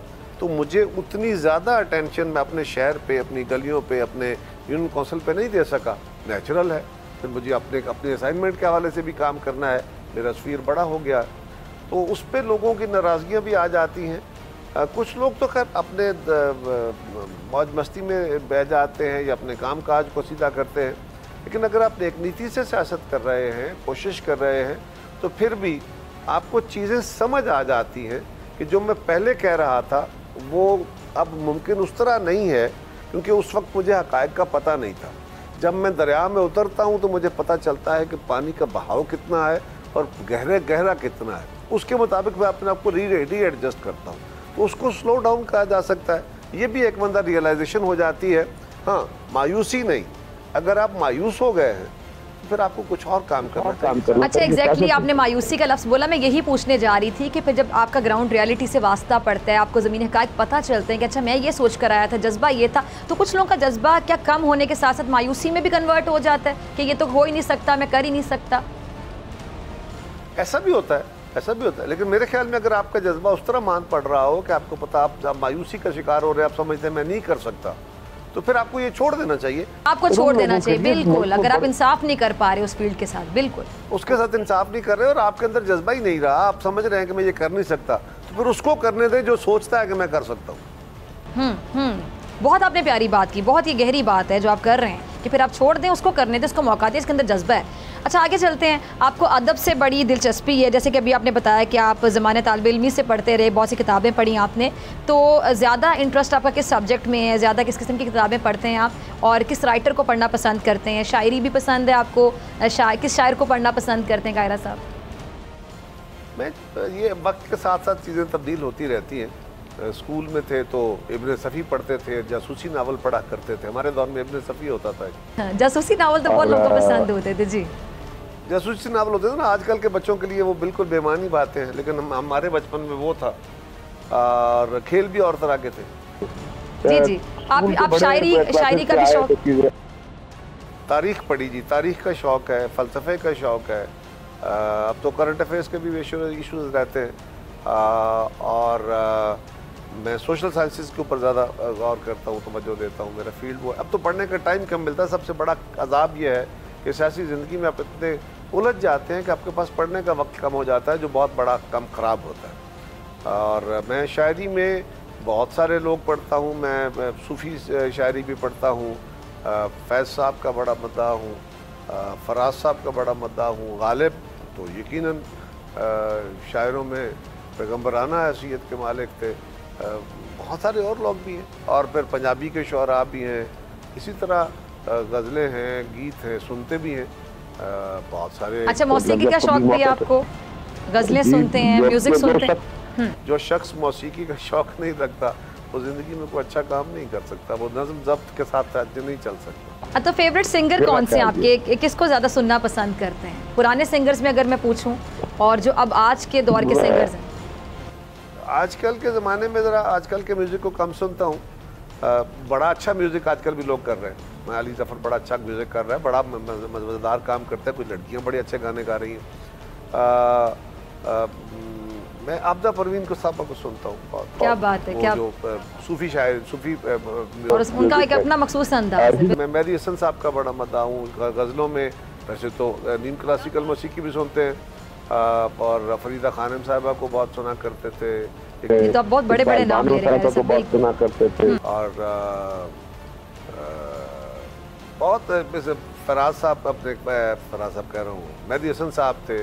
तो मुझे उतनी ज़्यादा अटेंशन मैं अपने शहर पे, अपनी गलियों पे, अपने यूनियन काउंसिल पे नहीं दे सका। नेचुरल है, फिर मुझे अपने असाइनमेंट के हवाले से भी काम करना है, मेरा स्फीयर बड़ा हो गया, तो उस पर लोगों की नाराज़गियाँ भी आ जाती हैं। कुछ लोग तो खैर अपने मौज मस्ती में बह जाते हैं या अपने काम काज को सीधा करते हैं, लेकिन अगर आप एक नीति से सियासत कर रहे हैं, कोशिश कर रहे हैं, तो फिर भी आपको चीज़ें समझ आ जाती हैं कि जो मैं पहले कह रहा था वो अब मुमकिन उस तरह नहीं है, क्योंकि उस वक्त मुझे हक़ाइक़ का पता नहीं था। जब मैं दरिया में उतरता हूँ तो मुझे पता चलता है कि पानी का बहाव कितना है और गहरा कितना है, उसके मुताबिक मैं अपने आप को री एडजस्ट करता हूँ, तो उसको स्लो डाउन कहा जा सकता है। ये भी एक बंदा रियलाइजेशन हो जाती है। हाँ, मायूसी नहीं, अगर आप मायूस हो गए हैं तो फिर आपको कुछ और काम करना चाहिए। अच्छा, एग्जैक्टली आपने मायूसी का लफ्ज़ बोला, मैं यही पूछने जा रही थी कि फिर जब आपका ग्राउंड रियलिटी से वास्ता पड़ता है, आपको ज़मीनी हक़ाइक़ पता चलते हैं कि अच्छा मैं ये सोच कर आया था, जज्बा ये था, तो कुछ लोगों का जज्बा क्या कम होने के साथ साथ मायूसी में भी कन्वर्ट हो जाता है कि ये तो हो ही नहीं सकता, मैं कर ही नहीं सकता? ऐसा भी होता है, ऐसा भी होता है, लेकिन मेरे ख्याल में अगर आपका जज्बा उस तरह मान पड़ रहा हो कि आपको पता, आप मायूसी का शिकार हो रहे हैं, आप समझते हैं मैं नहीं कर सकता, तो फिर आपको ये छोड़ देना चाहिए। आपको छोड़ देना चाहिए, बिल्कुल। अगर आप इंसाफ नहीं कर पा रहे उस फील्ड के साथ, बिल्कुल उसके साथ इंसाफ नहीं कर रहे और आपके अंदर जज्बा ही नहीं रहा, आप समझ रहे हैं कि मैं ये कर नहीं सकता, तो फिर उसको करने दें जो सोचता है कि मैं कर सकता हूँ। बहुत आपने प्यारी बात की, बहुत ही गहरी बात है जो आप कर रहे हैं कि फिर आप छोड़ दें, उसको करने दें, उसको मौका दें, इसके अंदर जज्बा है। अच्छा, आगे चलते हैं। आपको अदब से बड़ी दिलचस्पी है, जैसे कि अभी आपने बताया कि आप ज़माने तालिब इल्मी से पढ़ते रहे, बहुत सी किताबें पढ़ी आपने, तो ज़्यादा इंटरेस्ट आपका किस सब्जेक्ट में है, ज़्यादा किस किस्म की किताबें पढ़ते हैं आप, और किस राइटर को पढ़ना पसंद करते हैं? शायरी भी पसंद है आपको? किस शायर को पढ़ना पसंद करते हैं कायरा साहब? मैं ये वक्त के साथ साथ चीज़ें तब्दील होती रहती हैं। स्कूल में थे तो इब्न सफ़ी पढ़ते थे, जासूसी नावल पढ़ा करते थे, हमारे दौर में इब्न सफ़ी होता था। जासूसी नावल तो बहुत लोगों को पसंद होते थे जी। जासूसी नावल होते थे ना, आजकल के बच्चों के लिए वो बिल्कुल बेमानी बातें हैं, लेकिन हमारे बचपन में वो था। और खेल भी और तरह के थे। जी जी, आप शायरी का भी शौक? तारीख पढ़ी जी, तारीख का शौक है, फ़लसफ़े का शौक है। अब तो करंट अफेयर्स के भी इशूज़ रहते हैं। और मैं सोशल साइंसेस के ऊपर ज़्यादा गौर करता हूँ, तवज्जो देता हूँ, मेरा फील्ड वो। अब तो पढ़ने का टाइम कम मिलता है। सबसे बड़ा अज़ाब ये है कि सियासी ज़िंदगी में आप इतने उलझ जाते हैं कि आपके पास पढ़ने का वक्त कम हो जाता है, जो बहुत बड़ा कम ख़राब होता है। और मैं शायरी में बहुत सारे लोग पढ़ता हूँ, मैं सूफ़ी शायरी भी पढ़ता हूँ, फैज़ साहब का बड़ा मद्दा हूँ, फराज साहब का बड़ा मद्दा हूँ, गालिब तो यकीनन शायरों में पैगम्बराना हैसियत के मालिक थे। बहुत सारे और लोग भी हैं, और फिर पंजाबी के शुअरा भी हैं, इसी तरह गज़लें हैं, गीत हैं, सुनते भी हैं बहुत सारे। अच्छा, मौसीकी का शौक भी है आपको? गज़लें सुनते हैं, म्यूज़िक सुनते हैं? जो शख्स मौसीकी का शौक नहीं रखता वो ज़िंदगी में कोई अच्छा काम नहीं कर सकता, वो नज़म ज़ब्त के साथ नहीं चल सकता। तो फेवरेट सिंगर कौन से आपके, किसको ज़्यादा सुनना पसंद करते हैं? पुराने सिंगर्स में अगर मैं पूछूं, और जो अब आज के दौर के सिंगर्स हैं? आजकल के ज़माने में ज़रा आजकल के म्यूज़िक को कम सुनता हूँ। बड़ा अच्छा म्यूज़िक आजकल भी लोग कर रहे हैं। अली ज़फ़र बड़ा अच्छा म्यूज़िक कर रहा है, बड़ा मज़ेदार काम करता है, कुछ लड़कियाँ बड़े अच्छे गाने गा रही हैं। मैं आबदा परवीन को साहबा को सुनता हूँ। क्या बात है, क्या जो सूफी शायर, सूफी और उनका एक अपना मखसूस अंदाज है। मैं मेहदी हसन साहब का बड़ा मद्दा हूँ गज़लों में। वैसे तो नीम क्लासिकल मौसीकी भी सुनते हैं और फरीदा खानम साहिबा को बहुत सुना करते थे। ये तो आप बहुत बड़े बड़े नाम ले रहे हैं, सब बहुत सुना करते थे। और बहुत जैसे फराज साहब, अपने फराज साहब कह रहा हूँ, मेहदी हसन साहब थे,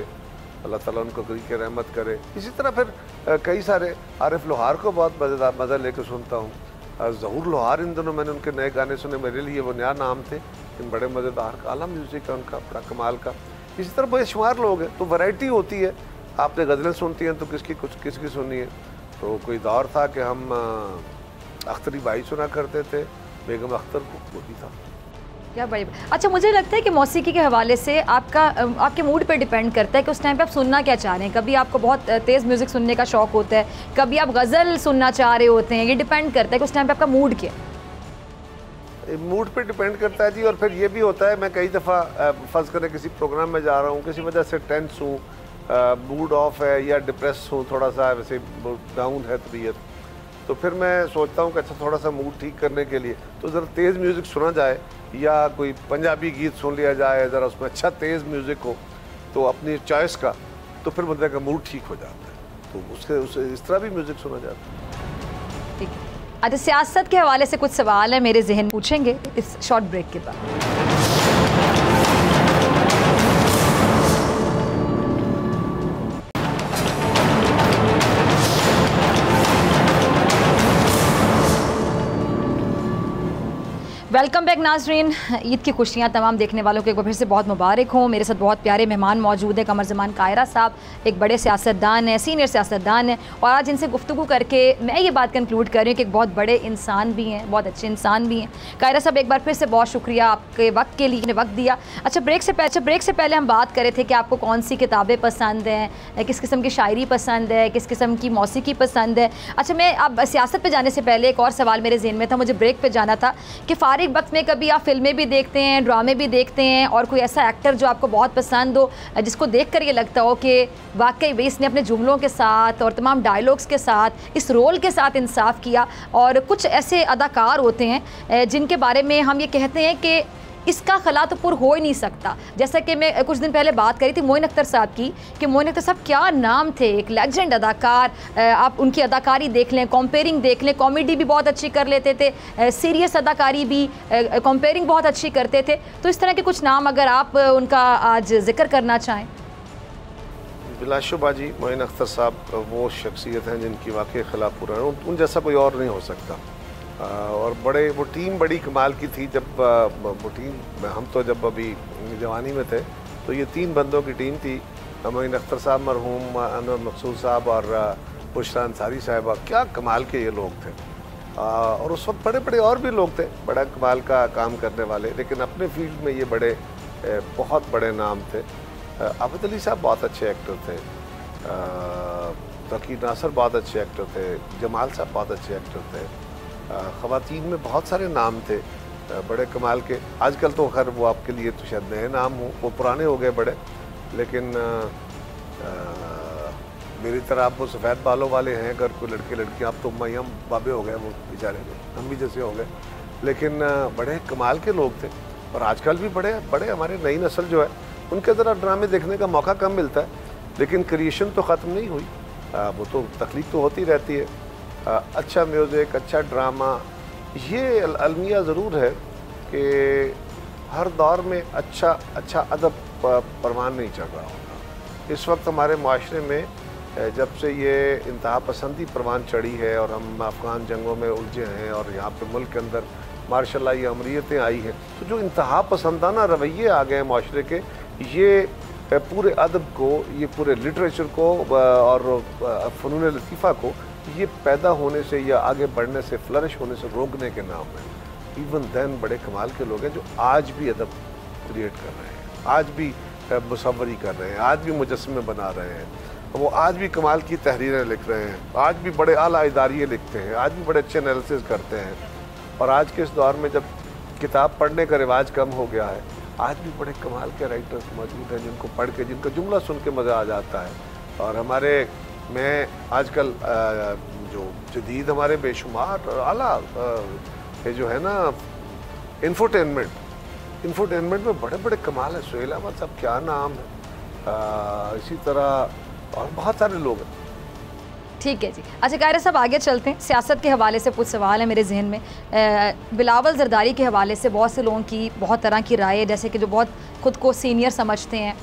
अल्लाह ताला उनको करी के रहमत करे। इसी तरह फिर कई सारे, आरिफ लोहार को बहुत मज़ेदार मज़ा लेकर सुनता हूँ। ज़हूर लोहार, इन दिनों मैंने उनके नए गाने सुने, मेरे लिए वो नया नाम थे लेकिन बड़े मज़ेदार, आला म्यूज़िक है उनका, बड़ा कमाल का। इसी तरह बेशुमार लोग हैं, तो वैरायटी होती है। आपने गज़लें सुनती हैं तो किसकी सुनी है। तो कोई दौर था कि हम अख्तरी भाई सुना करते थे, बेगम अख्तर को, वो भी था। क्या बड़ी। अच्छा, मुझे लगता है कि मौसीकी के हवाले से आपके मूड पे डिपेंड करता है कि उस टाइम पे आप सुनना क्या चाह रहे हैं। कभी आपको बहुत तेज़ म्यूज़िक सुनने का शौक़ होता है, कभी आप गज़ल सुनना चाह रहे होते हैं। ये डिपेंड करता है कि उस टाइम पे आपका मूड क्या है। मूड पे डिपेंड करता है जी। और फिर ये भी होता है, मैं कई दफ़ा फ़र्ज़ करें किसी प्रोग्राम में जा रहा हूँ, किसी वजह से टेंस हूँ, मूड ऑफ है या डिप्रेस हूँ, थोड़ा सा वैसे डाउन है तबीयत, तो फिर मैं सोचता हूँ कि अच्छा थोड़ा सा मूड ठीक करने के लिए तो ज़रा तेज़ म्यूज़िक सुना जाए या कोई पंजाबी गीत सुन लिया जाए, ज़रा उसमें अच्छा तेज़ म्यूज़िक हो तो अपनी चॉइस का, तो फिर बंदे का मूड ठीक हो जाता है। तो उससे इस तरह भी म्यूज़िक सुना जाता है। ठीक है। अच्छा, सियासत के हवाले से कुछ सवाल है मेरे जहन, पूछेंगे इस शॉर्ट ब्रेक के बाद। वेलकम बैक नाजरीन। ईद की खुशियाँ तमाम देखने वालों को एक बार फिर से बहुत मुबारक हों। मेरे साथ बहुत प्यारे मेहमान मौजूद हैं। कमर ज़मान कायरा साहब एक बड़े सियासतदान हैं, सीनियर सियासतदान हैं, और आज इनसे गुफ्तगू करके मैं ये बात कंक्लूड कर रही हूँ कि एक बहुत बड़े इंसान भी हैं, बहुत अच्छे इंसान भी हैं। कायरा साहब, एक बार फिर से बहुत शुक्रिया आपके वक्त के लिए, वक्त दिया। अच्छा, ब्रेक से पहले हम बात कर रहे थे कि आपको कौन सी किताबें पसंद हैं, किस किस्म की शायरी पसंद है, किस किस्म की मौसीकी पसंद है। अच्छा, मैं अब सियासत पर जाने से पहले एक और सवाल मेरे जहन में था, मुझे ब्रेक पर जाना था कि फारिग वक्त में कभी आप फिल्में भी देखते हैं, ड्रामे भी देखते हैं, और कोई ऐसा एक्टर जो आपको बहुत पसंद हो, जिसको देखकर ये लगता हो कि वाकई भाई इसने अपने जुमलों के साथ और तमाम डायलॉग्स के साथ, इस रोल के साथ इंसाफ किया। और कुछ ऐसे अदाकार होते हैं जिनके बारे में हम ये कहते हैं कि इसका खला तो पुर हो ही नहीं सकता। जैसा कि मैं कुछ दिन पहले बात करी थी मोइन अख्तर साहब की, कि मोइन अख्तर साहब क्या नाम थे, एक लेजेंड अदाकार। आप उनकी अदाकारी देख लें, कंपेयरिंग देख लें, कॉमेडी भी बहुत अच्छी कर लेते थे, सीरियस अदाकारी भी, कंपेयरिंग बहुत अच्छी करते थे। तो इस तरह के कुछ नाम अगर आप उनका आज जिक्र करना चाहें। बिलाशुबा जी, मोइन अख्तर साहब वो शख्सियत हैं जिनकी वाकई खिला पूरा है, उन जैसा कोई और नहीं हो सकता। और वो टीम बड़ी कमाल की थी। जब वो टीम, हम तो जब अभी जवानी में थे तो ये 3 बंदों की टीम थी, मोइन अख्तर साहब, मरहूम अनवर मकसूद साहब और बुशरा अंसारी साहिबा। क्या कमाल के ये लोग थे। और उस वक्त बड़े और भी लोग थे बड़ा कमाल का काम करने वाले, लेकिन अपने फील्ड में ये बहुत बड़े नाम थे। आबिद अली साहब बहुत अच्छे एक्टर थे, तकी नासर बहुत अच्छे एक्टर थे, जमाल साहब बहुत अच्छे एक्टर थे। ख़वातीन में बहुत सारे नाम थे बड़े कमाल के। आजकल तो खैर वो आपके लिए तो शायद नए नाम हो, वो पुराने हो गए बड़े, लेकिन मेरी तरह आप वो सफ़ेद बालों वाले हैं अगर कोई लड़के लड़कियाँ, आप तो मैयम बाबे हो गए वो बेचारे, हम भी जैसे हो गए, लेकिन बड़े कमाल के लोग थे। और आजकल भी बड़े हमारे नई नस्ल जो है उनके ज़रा ड्रामे देखने का मौका कम मिलता है, लेकिन क्रिएशन तो ख़त्म नहीं हुई, वो तो तख्लीक तो होती रहती है। अच्छा म्यूज़िक, अच्छा ड्रामा, ये अलमिया ज़रूर है कि हर दौर में अच्छा अदब परवान नहीं चढ़ रहा होगा। इस वक्त हमारे माशरे में जब से ये इंतहा पसंदी परवान चढ़ी है और हम अफ़गान जंगों में उलझे हैं और यहाँ पे मुल्क के अंदर माशाल्लाह ये अमरीतें आई हैं, तो जो इंतहा पसंदाना रवैये आ गए माशरे के, ये पूरे अदब को, ये पूरे लिटरेचर को और फ़नून लतीफ़ा को ये पैदा होने से या आगे बढ़ने से, फ्लरिश होने से रोकने के नाम में। इवन दैन बड़े कमाल के लोग हैं जो आज भी अदब क्रिएट कर रहे हैं, आज भी मुसव्वरी कर रहे हैं, आज भी मुजस्समे बना रहे हैं, वो आज भी कमाल की तहरीरें लिख रहे हैं, आज भी बड़े आला इदारिये लिखते हैं, आज भी बड़े अच्छे एनालिसिस करते हैं। और आज के इस दौर में जब किताब पढ़ने का रिवाज कम हो गया है आज भी बड़े कमाल के राइटर्स मौजूद हैं जिनको पढ़ के, जिनका जुमला सुन के मज़ा आ जाता है। और हमारे मैं आजकल जो जदीद हमारे बेशुमार आला ये जो है ना इंफोटेनमेंट में बड़े बड़े कमाल है। सुहेल अहमद साहब क्या नाम है, इसी तरह और बहुत सारे लोग हैं। ठीक है जी। अच्छा कायरा साहब आगे चलते हैं। सियासत के हवाले से कुछ सवाल है मेरे जहन में। बिलावल जरदारी के हवाले से बहुत से लोगों की बहुत तरह की राय है, जैसे कि जो बहुत ख़ुद को सीनियर समझते हैं।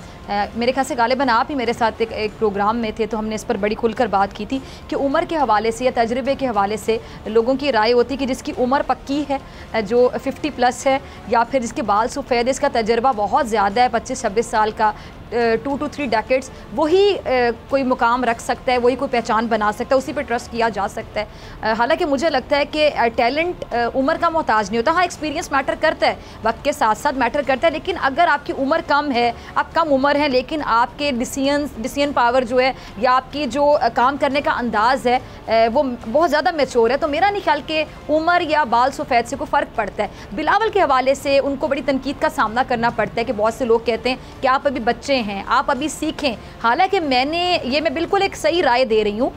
मेरे ख्याल से गालिबन आप ही मेरे साथ एक प्रोग्राम में थे तो हमने इस पर बड़ी खुलकर बात की थी कि उम्र के हवाले से या तजर्बे के हवाले से लोगों की राय होती है कि जिसकी उम्र पक्की है, जो 50+ है, या फिर जिसके बाल सफ़ेद, इसका तजर्बा बहुत ज़्यादा है, 25-26 साल का, 2 to 3 डेकेड्स, वही कोई मुकाम रख सकता है, वही कोई पहचान बना सकता है, उसी पे ट्रस्ट किया जा सकता है। हालांकि मुझे लगता है कि टैलेंट उम्र का मोहताज नहीं होता। हाँ, एक्सपीरियंस मैटर करता है, वक्त के साथ साथ मैटर करता है, लेकिन अगर आपकी उम्र कम है, आप कम उम्र हैं, लेकिन आपके डिसीजन पावर जो है या आपकी जो काम करने का अंदाज़ है वो बहुत ज़्यादा मैच्योर है, तो मेरा नहीं ख्याल कि उम्र या बाल सफ़ेद से कोई फ़र्क पड़ता है। बिलावल के हवाले से उनको बड़ी तनकीद का सामना करना पड़ता है कि बहुत से लोग कहते हैं कि आप अभी बच्चे हैं, आप अभी सीखें। हालांकि मैं बिल्कुल एक सही राय दे रही हूँ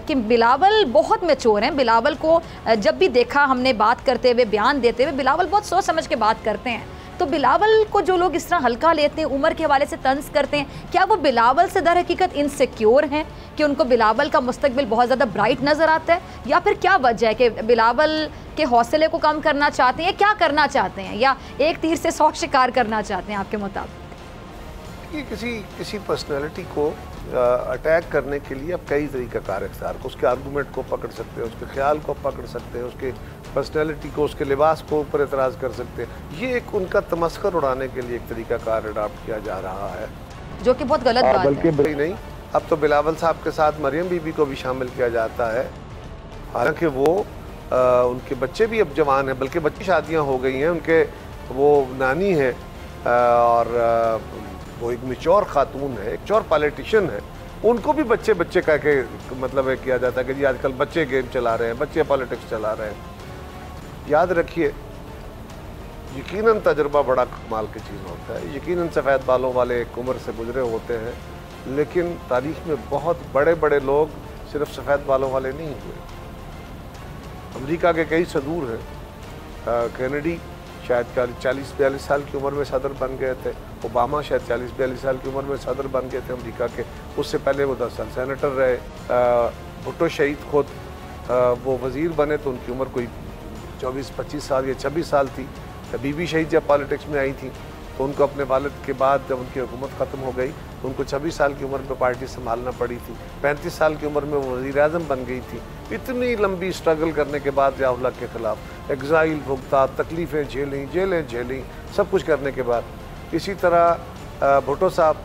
कि बिलावल बहुत मैच्योर हैं। बिलावल को जब भी देखा हमने बात करते हुए, बयान देते हुए, बिलावल बहुत सोच समझ के बात करते हैं। तो बिलावल को जो लोग इस तरह हल्का लेते हैं, उम्र के हवाले से तंज करते हैं, क्या वो बिलावल से दर हकीकत इनसिक्योर हैं कि उनको बिलावल का मुस्तकबिल बहुत ज़्यादा ब्राइट नज़र आता है, या फिर क्या वजह है कि बिलावल के हौसले को कम करना चाहते हैं, क्या करना चाहते हैं, या एक तीर से 100 शिकार करना चाहते हैं आपके मुताबिक? किसी पर्सनैलिटी को अटैक करने के लिए आप कई तरीक़ाकार इख्तियार को, उसके आर्गूमेंट को पकड़ सकते हैं, उसके ख्याल को पकड़ सकते हैं, उसके पर्सनैलिटी को, उसके लिबास को ऊपर एतराज़ कर सकते हैं। ये एक उनका तमस्कर उड़ाने के लिए एक तरीक़ाकार अडॉप्ट किया जा रहा है, जो कि बहुत गलत बात है। नहीं, अब तो बिलावल साहब के साथ मरियम बीबी को भी शामिल किया जाता है, हालांकि वो उनके बच्चे भी अब जवान हैं, बल्कि बच्ची शादियाँ हो गई हैं, उनके वो नानी है और वो एक मैच्योर खातून है, एक मैच्योर पॉलिटिशियन है, उनको भी बच्चे बच्चे कह के मतलब है किया जाता है कि जी आजकल बच्चे गेम चला रहे हैं, बच्चे पॉलिटिक्स चला रहे हैं। याद रखिए, यकीनन तजुर्बा बड़ा कमाल की चीज़ होता है, यकीनन सफ़ेद बालों वाले एक उम्र से गुजरे होते हैं, लेकिन तारीख़ में बहुत बड़े बड़े लोग सिर्फ सफ़ेद बालों वाले नहीं हुए। अमेरिका के कई सदूर हैं, कैनेडी शायद 40-42 साल की उम्र में सदर बन गए थे, ओबामा शायद 40-42 साल की उम्र में सदर बन गए थे अमेरिका के, उससे पहले वो 10 साल सेनेटर रहे। भुट्टो शहीद खुद वो वज़ीर बने तो उनकी उम्र कोई 24-25 साल या 26 साल थी। बीबी शहीद जब पॉलिटिक्स में आई थी तो उनको अपने वालिद के बाद जब उनकी हुकूमत ख़त्म हो गई तो उनको 26 साल की उम्र में पार्टी संभालना पड़ी थी। 35 साल की उम्र में वो वज़ीर आज़म बन गई थी। इतनी लंबी स्ट्रगल करने के बाद ज़िया-उल-हक के ख़िलाफ़ एग्ज़ाइल भुगता, तकलीफ़ें झेलीं, जेलें झेलीं, सब कुछ करने के बाद इसी तरह भुट्टो साहब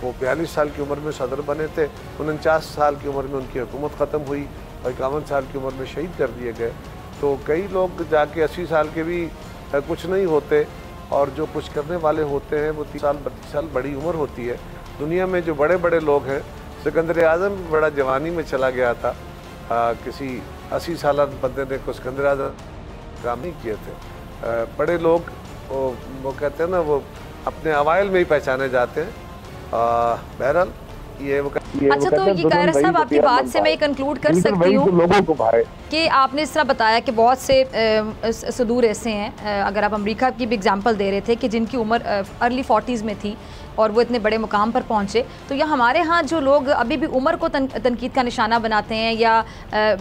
वो 42 साल की उम्र में सदर बने थे, 49 साल की उम्र में उनकी हुकूमत ख़त्म हुई और 51 साल की उम्र में शहीद कर दिए गए। तो कई लोग जाके 80 साल के भी कुछ नहीं होते और जो कुछ करने वाले होते हैं वो 30 साल 32 साल बड़ी उम्र होती है। दुनिया में जो बड़े बड़े लोग हैं, सिकंदर आज़म बड़ा जवानी में चला गया था, किसी 80 साल बंदे ने को सिकंदर आज़म काम नहीं किए थे। बड़े लोग वो कहते हैं ना, वो अपने अवाइल में ही पहचाने जाते हैं। बहरहाल ये वो अच्छा, तो ये कायरा साहब आपकी बात से मैं कंक्लूड कर सकती हूँ कि आपने इस तरह बताया कि बहुत से सदूर ऐसे हैं, अगर आप अमेरिका की भी एग्जांपल दे रहे थे कि जिनकी उम्र अर्ली 40s में थी और वो इतने बड़े मुकाम पर पहुँचे, तो यह हमारे यहाँ जो लोग अभी भी उम्र को तनकीद का निशाना बनाते हैं या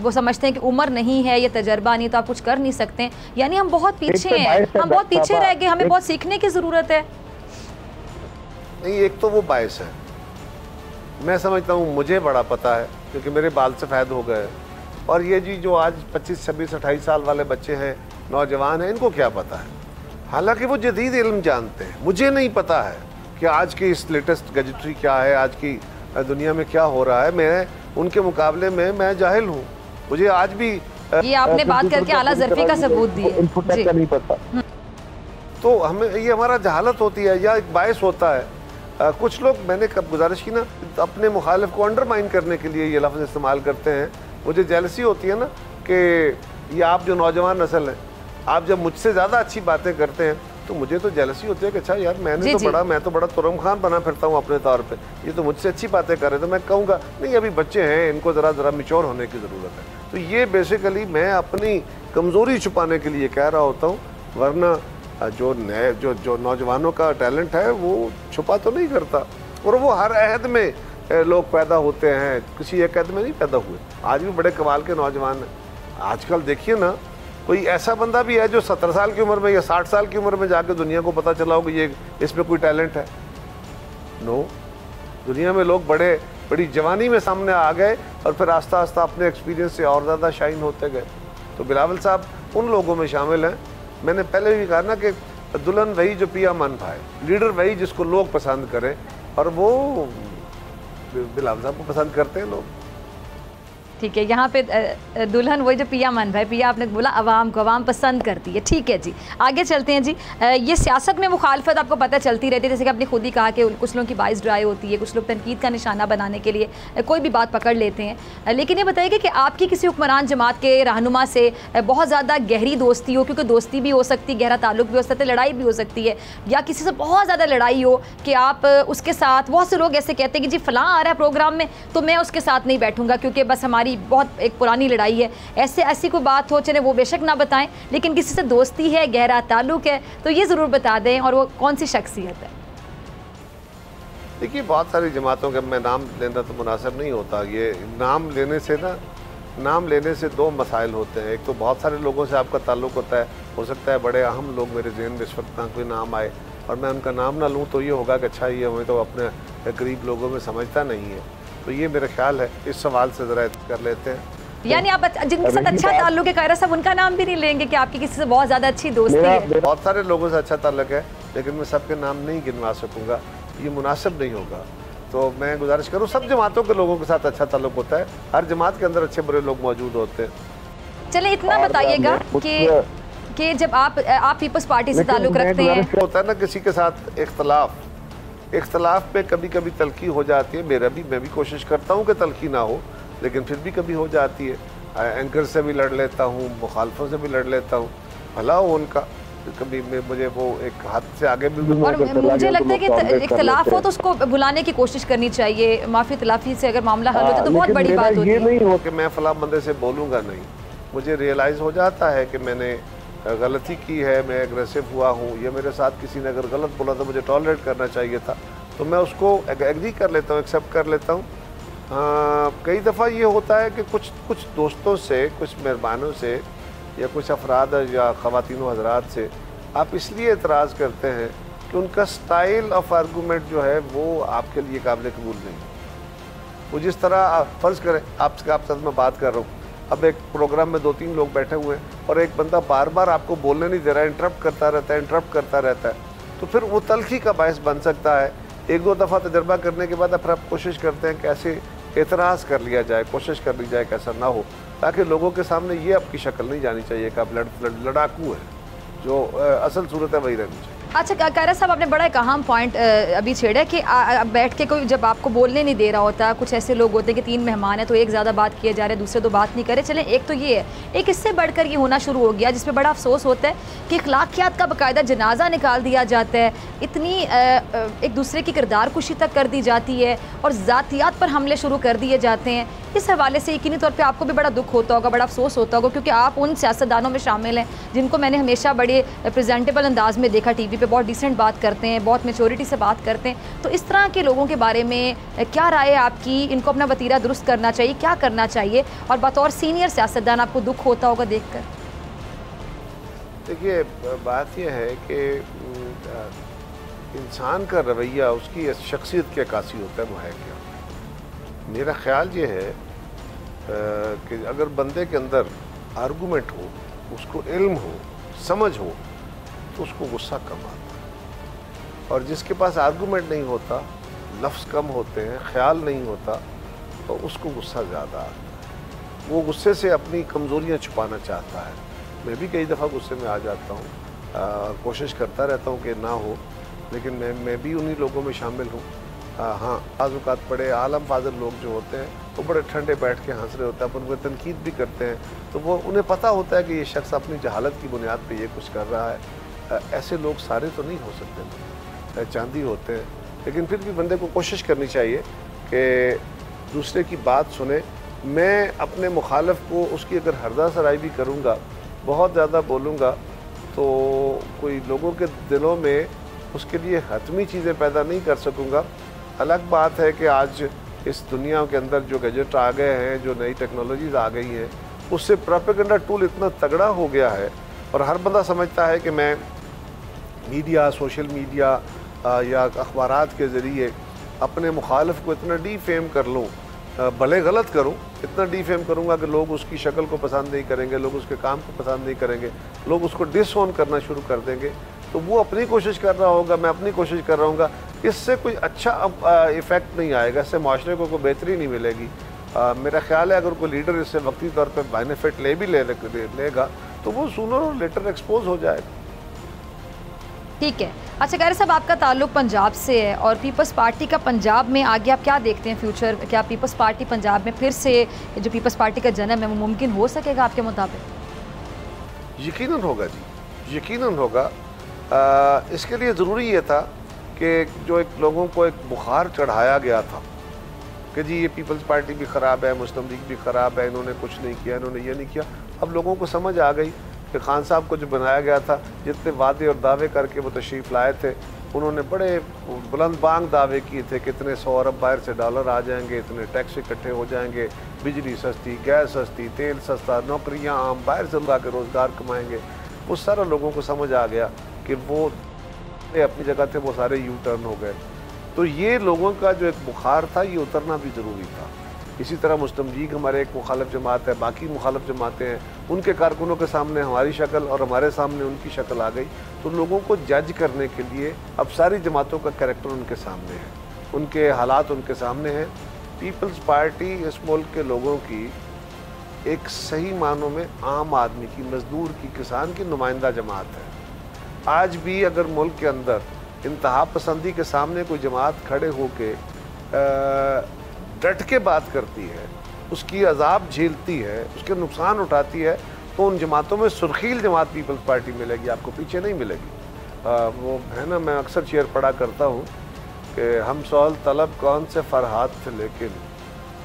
वो समझते हैं कि उम्र नहीं है, ये तजर्बा नहीं तो आप कुछ कर नहीं सकते, यानी हम बहुत पीछे हैं, हम बहुत पीछे रह गए, हमें बहुत सीखने की ज़रूरत है। नहीं, एक तो वो बायस है, मैं समझता हूँ मुझे बड़ा पता है क्योंकि मेरे बाल सफ़ेद हो गए, और ये जी जो आज 25, 26, 28 साल वाले बच्चे हैं, नौजवान हैं, इनको क्या पता है। हालांकि वो जदीद इल्म जानते हैं, मुझे नहीं पता है कि आज की इस लेटेस्ट गैजेटरी क्या है, आज की दुनिया में क्या हो रहा है। मैं उनके मुकाबले में मैं जाहिल हूँ, मुझे आज भी ये आपने बात करके आला ज़र्फ़ी का सबूत दिया नहीं पता। तो हमें ये हमारा जहालत होती है या एक बायस होता है। कुछ लोग, मैंने कब गुजारिश की ना, अपने मुखालिफ को अंडरमाइन करने के लिए ये लफ्ज़ इस्तेमाल करते हैं। मुझे जेलसी होती है ना कि ये आप जो नौजवान नस्ल हैं, आप जब मुझसे ज़्यादा अच्छी बातें करते हैं तो मुझे तो जेलसी होती है कि अच्छा यार मैं तो बड़ा तुरम खान बना फिरता हूँ अपने तौर पे, ये तो मुझसे अच्छी बातें कर रहे, तो मैं कहूँगा नहीं अभी बच्चे हैं, इनको ज़रा मिच्योर होने की ज़रूरत है। तो ये बेसिकली मैं अपनी कमज़ोरी छुपाने के लिए कह रहा होता हूँ, वरना जो नौजवानों का टैलेंट है वो छुपा तो नहीं करता। और वो हर अहद में लोग पैदा होते हैं, किसी एक अहद में नहीं पैदा हुए। आज भी बड़े कमाल के नौजवान हैं। आजकल देखिए ना, कोई ऐसा बंदा भी है जो 70 साल की उम्र में या 60 साल की उम्र में जाकर दुनिया को पता चला हो कि ये इसमें कोई टैलेंट है? नो। दुनिया में लोग बड़ी जवानी में सामने आ गए और फिर आस्ता आस्ता अपने एक्सपीरियंस से और ज़्यादा शाइन होते गए। तो बिलावल साहब उन लोगों में शामिल हैं। मैंने पहले भी कहा ना कि दुल्हन वही जो पिया मन भाए, लीडर वही जिसको लोग पसंद करें, और वो बिलावल साहब को पसंद करते हैं लोग। ठीक है, यहाँ पे दुल्हन वही जो पिया मन भाई, पिया आपने बोला अवाम को, अवाम पसंद करती है। ठीक है जी, आगे चलते हैं जी। ये सियासत में मुखालफत आपको पता चलती रहती है, जैसे कि आपने खुद ही कहा कि कुछ लोगों की बाइस ड्राई होती है, कुछ लोग तनकीद का निशाना बनाने के लिए कोई भी बात पकड़ लेते हैं। लेकिन ये बताइए कि आपकी किसी हुक्मरान जमात के रहनुमा से बहुत ज़्यादा गहरी दोस्ती हो, क्योंकि दोस्ती भी हो सकती है, गहरा ताल्लुक भी हो सकता है, लड़ाई भी हो सकती है, या किसी से बहुत ज़्यादा लड़ाई हो कि आप उसके साथ, बहुत से लोग ऐसे कहते हैं कि जी फ़लाँ आ रहा है प्रोग्राम में तो मैं उसके साथ नहीं बैठूंगा क्योंकि बस हमारी बहुत एक पुरानी लड़ाई है। ऐसी कोई बात हो, चले वो बेशक ना बताएं, लेकिन किसी से दोस्ती है, गहरा ताल्लुक है, तो ये ज़रूर बता दें, और वो कौन सी शख्सियत है? देखिए, बहुत सारी जमातों के मैं नाम लेना तो मुनासिब नहीं होता। ये नाम लेने से दो मसाइल होते हैं। एक तो बहुत सारे लोगों से आपका ताल्लुक होता है, हो सकता है बड़े अहम लोग मेरे ज़हन में इस वक्त ना कोई नाम आए और मैं उनका नाम ना लूँ तो ये होगा कि अच्छा ये हमें तो अपने करीब लोगों में समझता नहीं है। तो ये मेरा ख्याल है, इस सवाल से ज़रा कर लेते हैं। यानी आप जिनके साथ अच्छा ताल्लुक है, कायरा साहब, उनका नाम भी नहीं लेंगे कि आपकी किसी से बहुत ज़्यादा अच्छी दोस्ती है? बहुत सारे लोगों से अच्छा ताल्लुक है, लेकिन मैं सबके नाम नहीं गिनवा सकूँगा, ये मुनासिब नहीं होगा। तो मैं गुजारिश करूँ, सब जमातों के लोगों के साथ अच्छा ताल्लुक होता है, हर जमात के अंदर अच्छे बुरे लोग मौजूद होते हैं। चलिए इतना बताइएगा कि जब आप पीपल्स पार्टी से ताल्लुक रखते हैं, होता है ना किसी के साथ इख्तलाफ पे कभी कभी तलखी हो जाती है। मैं भी कोशिश करता हूँ कि तलखी ना हो, लेकिन फिर भी कभी हो जाती है। एंकर से भी लड़ लेता हूँ, मुखालफों से भी लड़ लेता हूँ, भला हो उनका। कभी मुझे वो एक हाथ से आगे भी, और मुझे लगता है कि इख्तलाफ हो तो उसको भुलाने की कोशिश करनी चाहिए। माफ़ी तलाफी से अगर मामला हल होता है तो बहुत बड़ी बात होती है। ये नहीं हो कि मैं फलां बंदे से बोलूँगा नहीं। मुझे रियलाइज़ हो जाता है कि मैंने गलती की है, मैं एग्रेसिव हुआ हूँ, या मेरे साथ किसी ने अगर गलत बोला तो मुझे टॉलरेट करना चाहिए था, तो मैं उसको एग्री कर लेता हूँ, एक्सेप्ट कर लेता हूँ। कई दफ़ा ये होता है कि कुछ दोस्तों से, कुछ मेहरबानों से, या कुछ अफराद या ख़वातीन हज़रात से आप इसलिए एतराज़ करते हैं कि उनका स्टाइल ऑफ आर्गूमेंट जो है वो आपके लिए काबिल कबूल नहीं। वो जिस तरह फ़र्ज़ करें आपके साथ मैं बात कर रहा हूँ, अब एक प्रोग्राम में 2-3 लोग बैठे हुए हैं और एक बंदा बार बार आपको बोलने नहीं दे रहा है, इंटरप्ट करता रहता है, तो फिर वो तलखी का बायस बन सकता है। 1-2 दफ़ा तजर्बा करने के बाद फिर आप कोशिश करते हैं कैसे एतराज़ कर लिया जाए, कोशिश कर ली जाए कैसा ना हो, ताकि लोगों के सामने ये आपकी शक्ल नहीं जानी चाहिए कि आप लड़ाकू हैं। जो असल सूरत है वही रहनी चाहिए। अच्छा कायरा साहब, आपने बड़ा एक अहम पॉइंट अभी छेड़ा कि बैठ के कोई जब आपको बोलने नहीं दे रहा होता, कुछ ऐसे लोग होते हैं कि 3 मेहमान हैं तो एक ज़्यादा बात किए जा रहे हैं, दूसरे तो बात नहीं करे। चलें, एक तो ये है, एक इससे बढ़कर ये होना शुरू हो गया जिसमें बड़ा अफसोस होता है कि अखलाकियात का बाकायदा जनाजा निकाल दिया जाता है, इतनी एक दूसरे की किरदार कुशी तक कर दी जाती है और ज़ातियात पर हमले शुरू कर दिए जाते हैं। इस हवाले से यकीनी तौर पर आपको भी बड़ा दुख होता होगा, बड़ा अफसोस होता होगा, क्योंकि आप उन सियासतदानों में शामिल हैं जिनको मैंने हमेशा बड़े प्रेजेंटेबल अंदाज में देखा, टीवी पे बहुत डिसेंट बात करते हैं, बहुत मैच्योरिटी से बात करते हैं। तो इस तरह के लोगों के बारे में क्या राय है आपकी? इनको अपना वतीरा दुरुस्त करना चाहिए, क्या करना चाहिए? और बतौर सीनियर सियासतदान आपको दुख होता होगा देखकर? देखिए, बात यह है कि इंसान का रवैया उसकी शख्सियत की अक्कासी होता है, वो है क्या। मेरा ख्याल ये है कि अगर बंदे के अंदर आर्गूमेंट हो, उसको इल्म हो, समझ हो, तो उसको गुस्सा कम आता है। और जिसके पास आर्गूमेंट नहीं होता, लफ्ज़ कम होते हैं, ख्याल नहीं होता, तो उसको गुस्सा ज़्यादा आता है। वो गुस्से से अपनी कमज़ोरियाँ छुपाना चाहता है। मैं भी कई दफ़ा गुस्से में आ जाता हूँ, कोशिश करता रहता हूँ कि ना हो, लेकिन मैं भी उन्हीं लोगों में शामिल हूँ। हाँ, आज़ुकात बड़े आलम फाजल लोग जो होते हैं वो बड़े ठंडे बैठ के हंस रहे होते हैं, अपन उनको तनकीद भी करते हैं, तो वो उन्हें पता होता है कि ये शख्स अपनी जहालत की बुनियाद पे ये कुछ कर रहा है, ऐसे लोग सारे तो नहीं हो सकते, चांदी होते हैं, लेकिन फिर भी बंदे को कोशिश करनी चाहिए कि दूसरे की बात सुने। मैं अपने मुखालफ को उसकी अगर हरदा सराई भी करूँगा, बहुत ज़्यादा बोलूँगा, तो कोई लोगों के दिलों में उसके लिए हतमी चीज़ें पैदा नहीं कर सकूँगा। अलग बात है कि आज इस दुनिया के अंदर जो गैजेट आ गए हैं, जो नई टेक्नोलॉजीज़ आ गई हैं, उससे प्रोपेगेंडा टूल इतना तगड़ा हो गया है और हर बंदा समझता है कि मैं मीडिया, सोशल मीडिया या अखबारात के ज़रिए अपने मुखालिफ को इतना डीफेम कर लूँ, भले गलत करूँ, इतना डीफेम करूँगा कि लोग उसकी शक्ल को पसंद नहीं करेंगे, लोग उसके काम को पसंद नहीं करेंगे, लोग उसको डिसऑन करना शुरू कर देंगे। तो वो अपनी कोशिश कर रहा होगा, मैं अपनी कोशिश कर रहा हूँ, इससे कोई अच्छा इफ़ेक्ट नहीं आएगा, इससे माशरे को कोई बेहतरी नहीं मिलेगी। मेरा ख्याल है अगर कोई लीडर इससे वक्ती तौर पर बेनिफिट ले भी लेगा तो वो सूनर और लेटर एक्सपोज हो जाएगा। ठीक है। अच्छा कारी साहब, आपका ताल्लुक पंजाब से है और पीपल्स पार्टी का पंजाब में आगे आप क्या देखते हैं फ्यूचर? क्या पीपल्स पार्टी पंजाब में फिर से जो पीपल्स पार्टी का जन्म है वो मुमकिन हो सकेगा आपके मुताबिक? यकीनन होगा जी, यकीनन होगा। इसके लिए ज़रूरी ये था कि जो एक लोगों को एक बुखार चढ़ाया गया था कि जी ये पीपल्स पार्टी भी ख़राब है, मुस्लिम लीग भी ख़राब है, इन्होंने कुछ नहीं किया, इन्होंने ये नहीं किया। अब लोगों को समझ आ गई कि खान साहब को जो बनाया गया था, जितने वादे और दावे करके वो तशरीफ़ लाए थे, उन्होंने बड़े बुलंद बांग दावे किए थे कि इतने 100 अरब बाहर से डॉलर आ जाएंगे, इतने टैक्स इकट्ठे हो जाएंगे, बिजली सस्ती, गैस सस्ती, तेल सस्ता, नौकरियां आम, बाहर से लगा के रोज़गार कमाएंगे। वो सारा लोगों को समझ आ गया कि वो अपनी जगह थे, वो सारे यू टर्न हो गए। तो ये लोगों का जो एक बुखार था, ये उतरना भी ज़रूरी था। इसी तरह मुस्लिम लीग हमारे एक मुखालिफ जमात है, बाकी मुखालिफ जमातें हैं, उनके कारकुनों के सामने हमारी शक्ल और हमारे सामने उनकी शक्ल आ गई। तो लोगों को जज करने के लिए अब सारी जमातों का कैरेक्टर उनके सामने है, उनके हालात उनके सामने हैं। पीपल्स पार्टी इस मुल्क के लोगों की एक सही मानों में आम आदमी की, मजदूर की, किसान की नुमाइंदा जमात है। आज भी अगर मुल्क के अंदर इंतहा पसंदी के सामने कोई जमात खड़े होके डट के बात करती है, उसकी अजाब झेलती है, उसके नुकसान उठाती है, तो उन जमातों में सुर्खील जमात पीपल्स पार्टी मिलेगी, आपको पीछे नहीं मिलेगी। वो है ना, मैं अक्सर शेर पढ़ा करता हूँ कि हम सवाल तलब कौन से फरहाद थे, लेकिन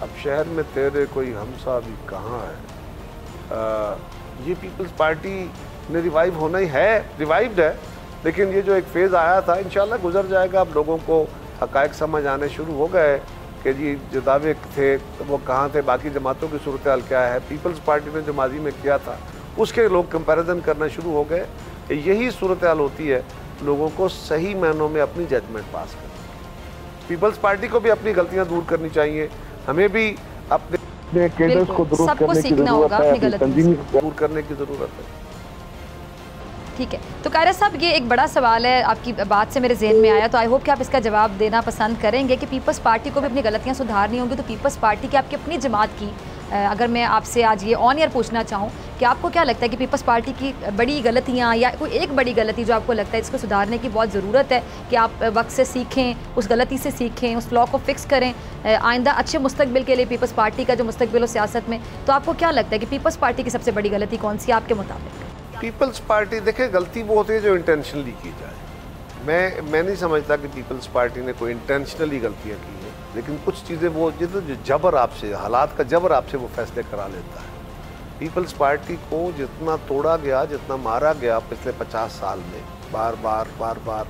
अब शहर में तेरे कोई हमसा भी कहाँ है। ये पीपल्स पार्टी ने रिवाइव होना ही है, रिवाइव्ड है, लेकिन ये जो एक फेज़ आया था इंशाल्लाह गुजर जाएगा। अब लोगों को हक़ाइक़ समझ आने शुरू हो गए कि जी जो दावे थे तो वो कहाँ थे, बाकी जमातों की सूरत हाल क्या है, पीपल्स पार्टी ने जो माजी में किया था उसके लोग कंपैरिजन करना शुरू हो गए। यही सूरत हाल होती है लोगों को सही मायनों में अपनी जजमेंट पास करनी। पीपल्स पार्टी को भी अपनी गलतियाँ दूर करनी चाहिए, हमें भी अपने केडर्स को दुरुस्त करने की ज़रूरत है, तंजीम दूर करने की ज़रूरत है। ठीक है, तो कायरा साहब ये एक बड़ा सवाल है, आपकी बात से मेरे जहन में आया, तो आई होप कि आप इसका जवाब देना पसंद करेंगे कि पीपल्स पार्टी को भी अपनी गलतियां सुधारनी होंगी। तो पीपल्स पार्टी की, आपकी अपनी जमात की, अगर मैं आपसे आज ये ऑन एयर पूछना चाहूँ कि आपको क्या लगता है कि पीपल्स पार्टी की बड़ी गलतियाँ या कोई एक बड़ी गलती जो आपको लगता है इसको सुधारने की बहुत ज़रूरत है कि आप वक्त से सीखें, उस गलती से सीखें, उस फ्लॉ को फिक्स करें आइंदा अच्छे मुस्तकबिल के लिए, पीपल्स पार्टी का जो मुस्तकबिल हो सियासत में, तो आपको क्या लगता है कि पीपल्स पार्टी की सबसे बड़ी गलती कौन सी है आपके मुताबिक? पीपल्स पार्टी, देखिए गलती वो होती है जो इंटेंशनली की जाए। मैं नहीं समझता कि पीपल्स पार्टी ने कोई इंटेंशनली गलतियाँ की हैं, लेकिन कुछ चीज़ें वो जो जबर आपसे, हालात का जबर आपसे वो फैसले करा लेता है। पीपल्स पार्टी को जितना तोड़ा गया, जितना मारा गया पिछले 50 साल में, बार बार,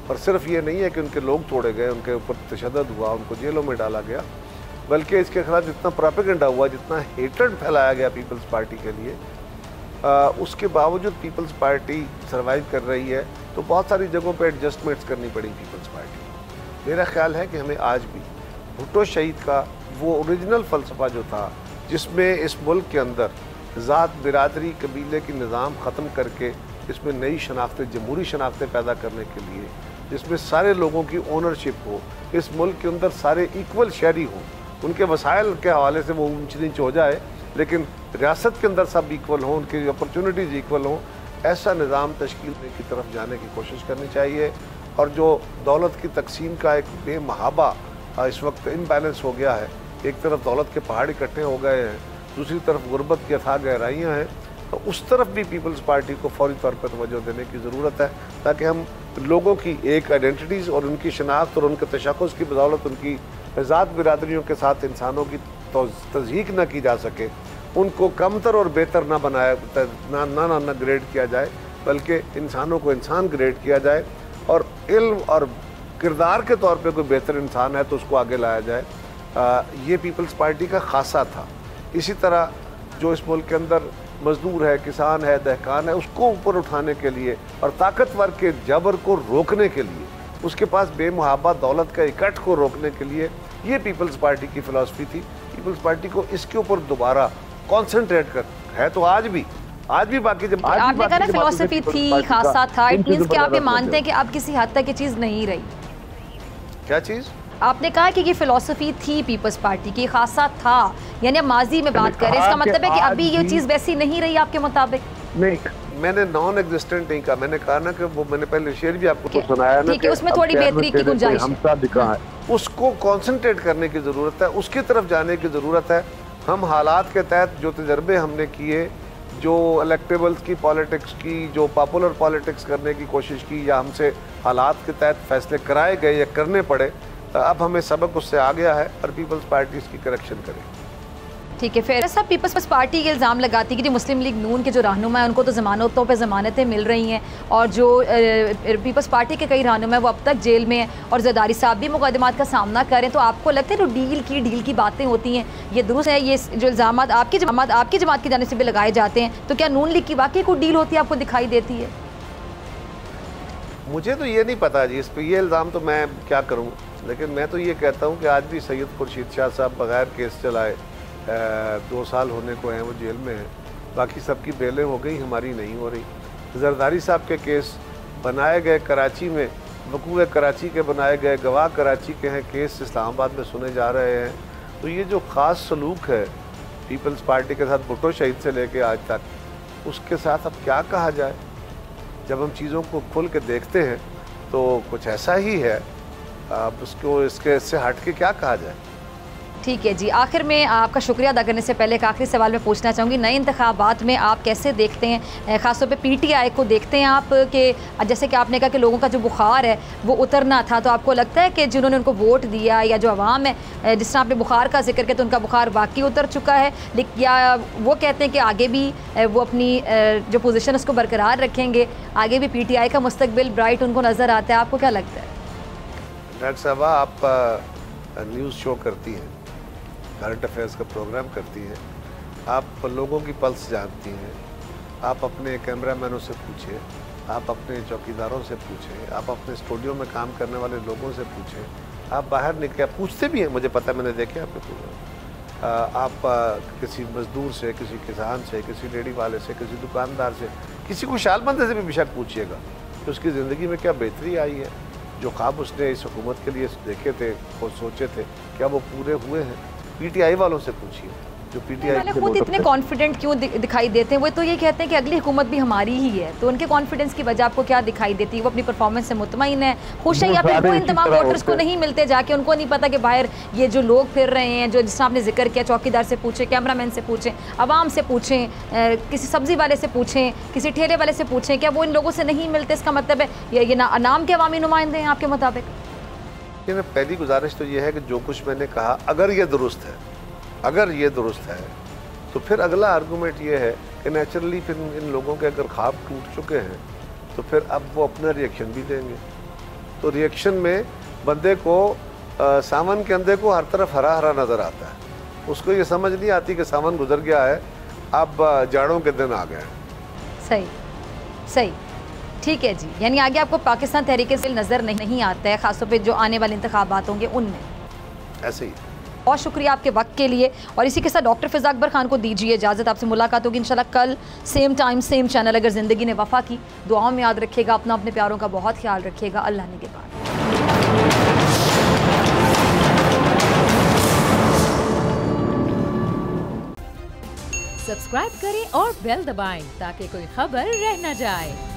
और सिर्फ ये नहीं है कि उनके लोग तोड़े गए, उनके ऊपर तशद्दुद हुआ, उनको जेलों में डाला गया, बल्कि इसके खिलाफ जितना प्रोपेगेंडा हुआ, जितना हेट्रेड फैलाया गया पीपल्स पार्टी के लिए, उसके बावजूद पीपल्स पार्टी सर्वाइव कर रही है। तो बहुत सारी जगहों पे एडजस्टमेंट्स करनी पड़ी पीपल्स पार्टी को। मेरा ख्याल है कि हमें आज भी भुट्टो शहीद का वो ओरिजिनल फ़लसफ़ा जो था, जिसमें इस मुल्क के अंदर ज़ात, बिरादरी, कबीले की निज़ाम ख़त्म करके इसमें नई शनाख्तें, जमहूरी शनाख्तें पैदा करने के लिए, जिसमें सारे लोगों की ओनरशिप हो, इस मुल्क के अंदर सारे इक्वल शहरी हों, उनके वसाइल के हवाले से वो ऊंच नीच हो जाए, लेकिन रियासत के अंदर सब इक्वल हों, उनकी अपॉर्चुनिटीज़ इक्वल हों, ऐसा निज़ाम तश्कील की तरफ जाने की कोशिश करनी चाहिए। और जो दौलत की तकसीम का एक बेमहाबा इस वक्त इम्बैलेंस हो गया है, एक तरफ दौलत के पहाड़ इकट्ठे हो गए हैं, दूसरी तरफ गुर्बत की अथाह गहराइयाँ हैं, तो उस तरफ भी पीपल्स पार्टी को फौरी तौर पर तवज्जो देने की ज़रूरत है, ताकि हम लोगों की एक आइडेंटिटीज़ और उनकी शनाख्त और उनके तशख़्ख़ुस की बदौलत उनकी ज़ात बिरादरियों के साथ इंसानों की तज़हीक न की जा सके, उनको कमतर और बेहतर ना बनाया ना ग्रेड किया जाए, बल्कि इंसानों को इंसान ग्रेड किया जाए और इल्म और किरदार के तौर पे कोई बेहतर इंसान है तो उसको आगे लाया जाए। ये पीपल्स पार्टी का खासा था। इसी तरह जो इस मुल्क के अंदर मजदूर है, किसान है, दहकान है, उसको ऊपर उठाने के लिए और ताकतवर के जबर को रोकने के लिए, उसके पास बेमुहाबा दौलत का इकट्ठ को रोकने के लिए ये पीपल्स पार्टी की फ़िलासफ़ी थी। पीपल्स पार्टी को इसके ऊपर दोबारा कॉन्सेंट्रेट कर है तो आज भी बाकी जब आपने कहा ना फिलॉसफी थी, खासा था, इट मींस कि आप ये मानते हैं कि अब किसी हद तक ये चीज़ नहीं रही। क्या चीज़? आपने कहा कि ये फिलॉसफी थी पीपल्स पार्टी की, खासा था, यानी अब माजी में बात करें, इसका मतलब है कि अभी ये चीज़ वैसी नहीं रही आपके मुताबिक? नहीं, मैंने नॉन एग्जिस्टेंट नहीं कहा, मैंने कहा ना कि वो मैंने पहले शेर भी आपको तो सुनाया ना, ठीक है, उसमें थोड़ी बेहतरी की गुंजाइश है। उसको कंसंट्रेट करने की ज़रूरत है, उसकी तरफ जाने की ज़रूरत है। हम हालात के तहत जो तजर्बे हमने किए, जो इलेक्टेबल्स की पॉलिटिक्स की, जो पॉपुलर पॉलिटिक्स करने की कोशिश की, या हमसे हालात के तहत फैसले कराए गए या करने पड़े, अब हमें सबक उससे आ गया है और पीपल्स पार्टी इसकी करेक्शन करे। ठीक है, फिर सब पीपल्स पार्टी के इल्ज़ाम लगाती है कि मुस्लिम लीग नून के जो रहनुमा है उनको तो ज़मानतों पे ज़मानतें मिल रही हैं और जो पीपल्स पार्टी के कई रहनुमा है वो अब तक जेल में हैं और ज़रदारी साहब भी मुकदमात का सामना करें। तो आपको लगता है जो डील की बातें होती हैं ये दुरुस्त है? ये जो इल्ज़ाम आपकी जमात की जानिब से भी लगाए जाते हैं, तो क्या नून लीग की वाकई कोई डील होती है आपको दिखाई देती है? मुझे तो ये नहीं पता जी, इस पर ये इल्ज़ाम तो मैं क्या करूँ, लेकिन मैं तो ये कहता हूँ कि आज भी सैयद खुर्शीद शाह साहब बगैर केस चलाए 2 साल होने को हैं, वो जेल में हैं। बाकी सबकी बेलें हो गई, हमारी नहीं हो रही। जरदारी साहब के केस बनाए गए कराची में, वकूए कराची के बनाए गए, गवाह कराची के हैं, केस इस्लामाबाद में सुने जा रहे हैं। तो ये जो ख़ास सलूक है पीपल्स पार्टी के साथ भुट्टो शहीद से लेके आज तक, उसके साथ अब क्या कहा जाए? जब हम चीज़ों को खुल के देखते हैं तो कुछ ऐसा ही है, अब उसको इससे हट के क्या कहा जाए? ठीक है जी, आखिर में आपका शुक्रिया अदा करने से पहले एक आखिरी सवाल मैं पूछना चाहूँगी, नए इंतखाबात में आप कैसे देखते हैं, ख़ासतौर पे पीटीआई को देखते हैं आप कि जैसे कि आपने कहा कि लोगों का जो बुखार है वो उतरना था, तो आपको लगता है कि जिन्होंने उनको वोट दिया या जो आवाम है, जिस तरह आपने बुखार का जिक्र किया, तो उनका बुखार वाकई उतर चुका है, या वो कहते हैं कि आगे भी वो अपनी जो पोजीशन उसको बरकरार रखेंगे, आगे भी पीटीआई का मुस्तकबिल ब्राइट उनको नज़र आता है? आपको क्या लगता है? डॉक्टर साहबा, आप न्यूज़ शो करती हैं, करंट अफेयर्स का प्रोग्राम करती हैं, आप लोगों की पल्स जानती हैं, आप अपने कैमरामैनों से पूछें, आप अपने चौकीदारों से पूछें, आप अपने स्टूडियो में काम करने वाले लोगों से पूछें, आप बाहर निकले पूछते भी हैं, मुझे पता है, मैंने देखे आपके प्रोग्राम। आप किसी मजदूर से, किसी किसान से, किसी रेडी वाले से, किसी दुकानदार से, किसी खुशहाल-बंदे से भी बेशक पूछिएगा कि उसकी ज़िंदगी में क्या बेहतरी आई है, जो ख्वाब उसने इस हुकूमत के लिए देखे थे और सोचे थे, क्या वो पूरे हुए हैं? पीटीआई वालों से पूछिए, जो पीटीआई वाले खुद इतने कॉन्फिडेंट क्यों दिखाई देते हैं? वो तो ये कहते हैं कि अगली हुकूमत भी हमारी ही है, तो उनके कॉन्फिडेंस की वजह आपको क्या दिखाई देती है? वो अपनी परफॉर्मेंस से मुतमईन है, खुश है, या फिर वो इन तमाम वोटर्स को नहीं मिलते जाके, उनको नहीं पता कि बाहर ये जो लोग फिर रहे हैं, जो जिसने आपने जिक्र किया, चौकीदार से पूछें, कैमरामैन से पूछें, आवाम से पूछें, किसी सब्जी वाले से पूछें, किसी ठेले वाले से पूछें, क्या वो इन लोगों से नहीं मिलते? इसका मतलब है ये नाम के अवामी नुमाइंदे हैं आपके मुताबिक? पहली गुजारिश तो ये है कि जो कुछ मैंने कहा, अगर ये दुरुस्त है तो फिर अगला आर्गूमेंट ये है कि नेचुरली फिर इन लोगों के अगर ख्वाब टूट चुके हैं तो फिर अब वो अपना रिएक्शन भी देंगे। तो रिएक्शन में बंदे को सावन के अंधे को हर तरफ हरा हरा नज़र आता है, उसको ये समझ नहीं आती कि सावन गुजर गया है, अब जाड़ों के दिन आ गए हैं। सही, ठीक है जी, यानी आगे आपको पाकिस्तान तहरीक से नज़र नहीं आता है, ख़ासतौर पे जो आने वाले इंतखाबात होंगे उनमें? ऐसे ही। बहुत शुक्रिया आपके वक्त के लिए, और इसी के साथ डॉक्टर फ़िज़ा अकबर खान को दीजिए इजाज़त। आपसे मुलाकात होगी इंशाल्लाह कल, सेम टाइम सेम चैनल, अगर ज़िंदगी ने वफ़ा की। दुआओं में याद रखिएगा अपना, अपने प्यारों का बहुत ख्याल रखिएगा। अल्लाह ने के बाद सब्सक्राइब करें और बेल दबाएं ताकि कोई खबर रह न जाए।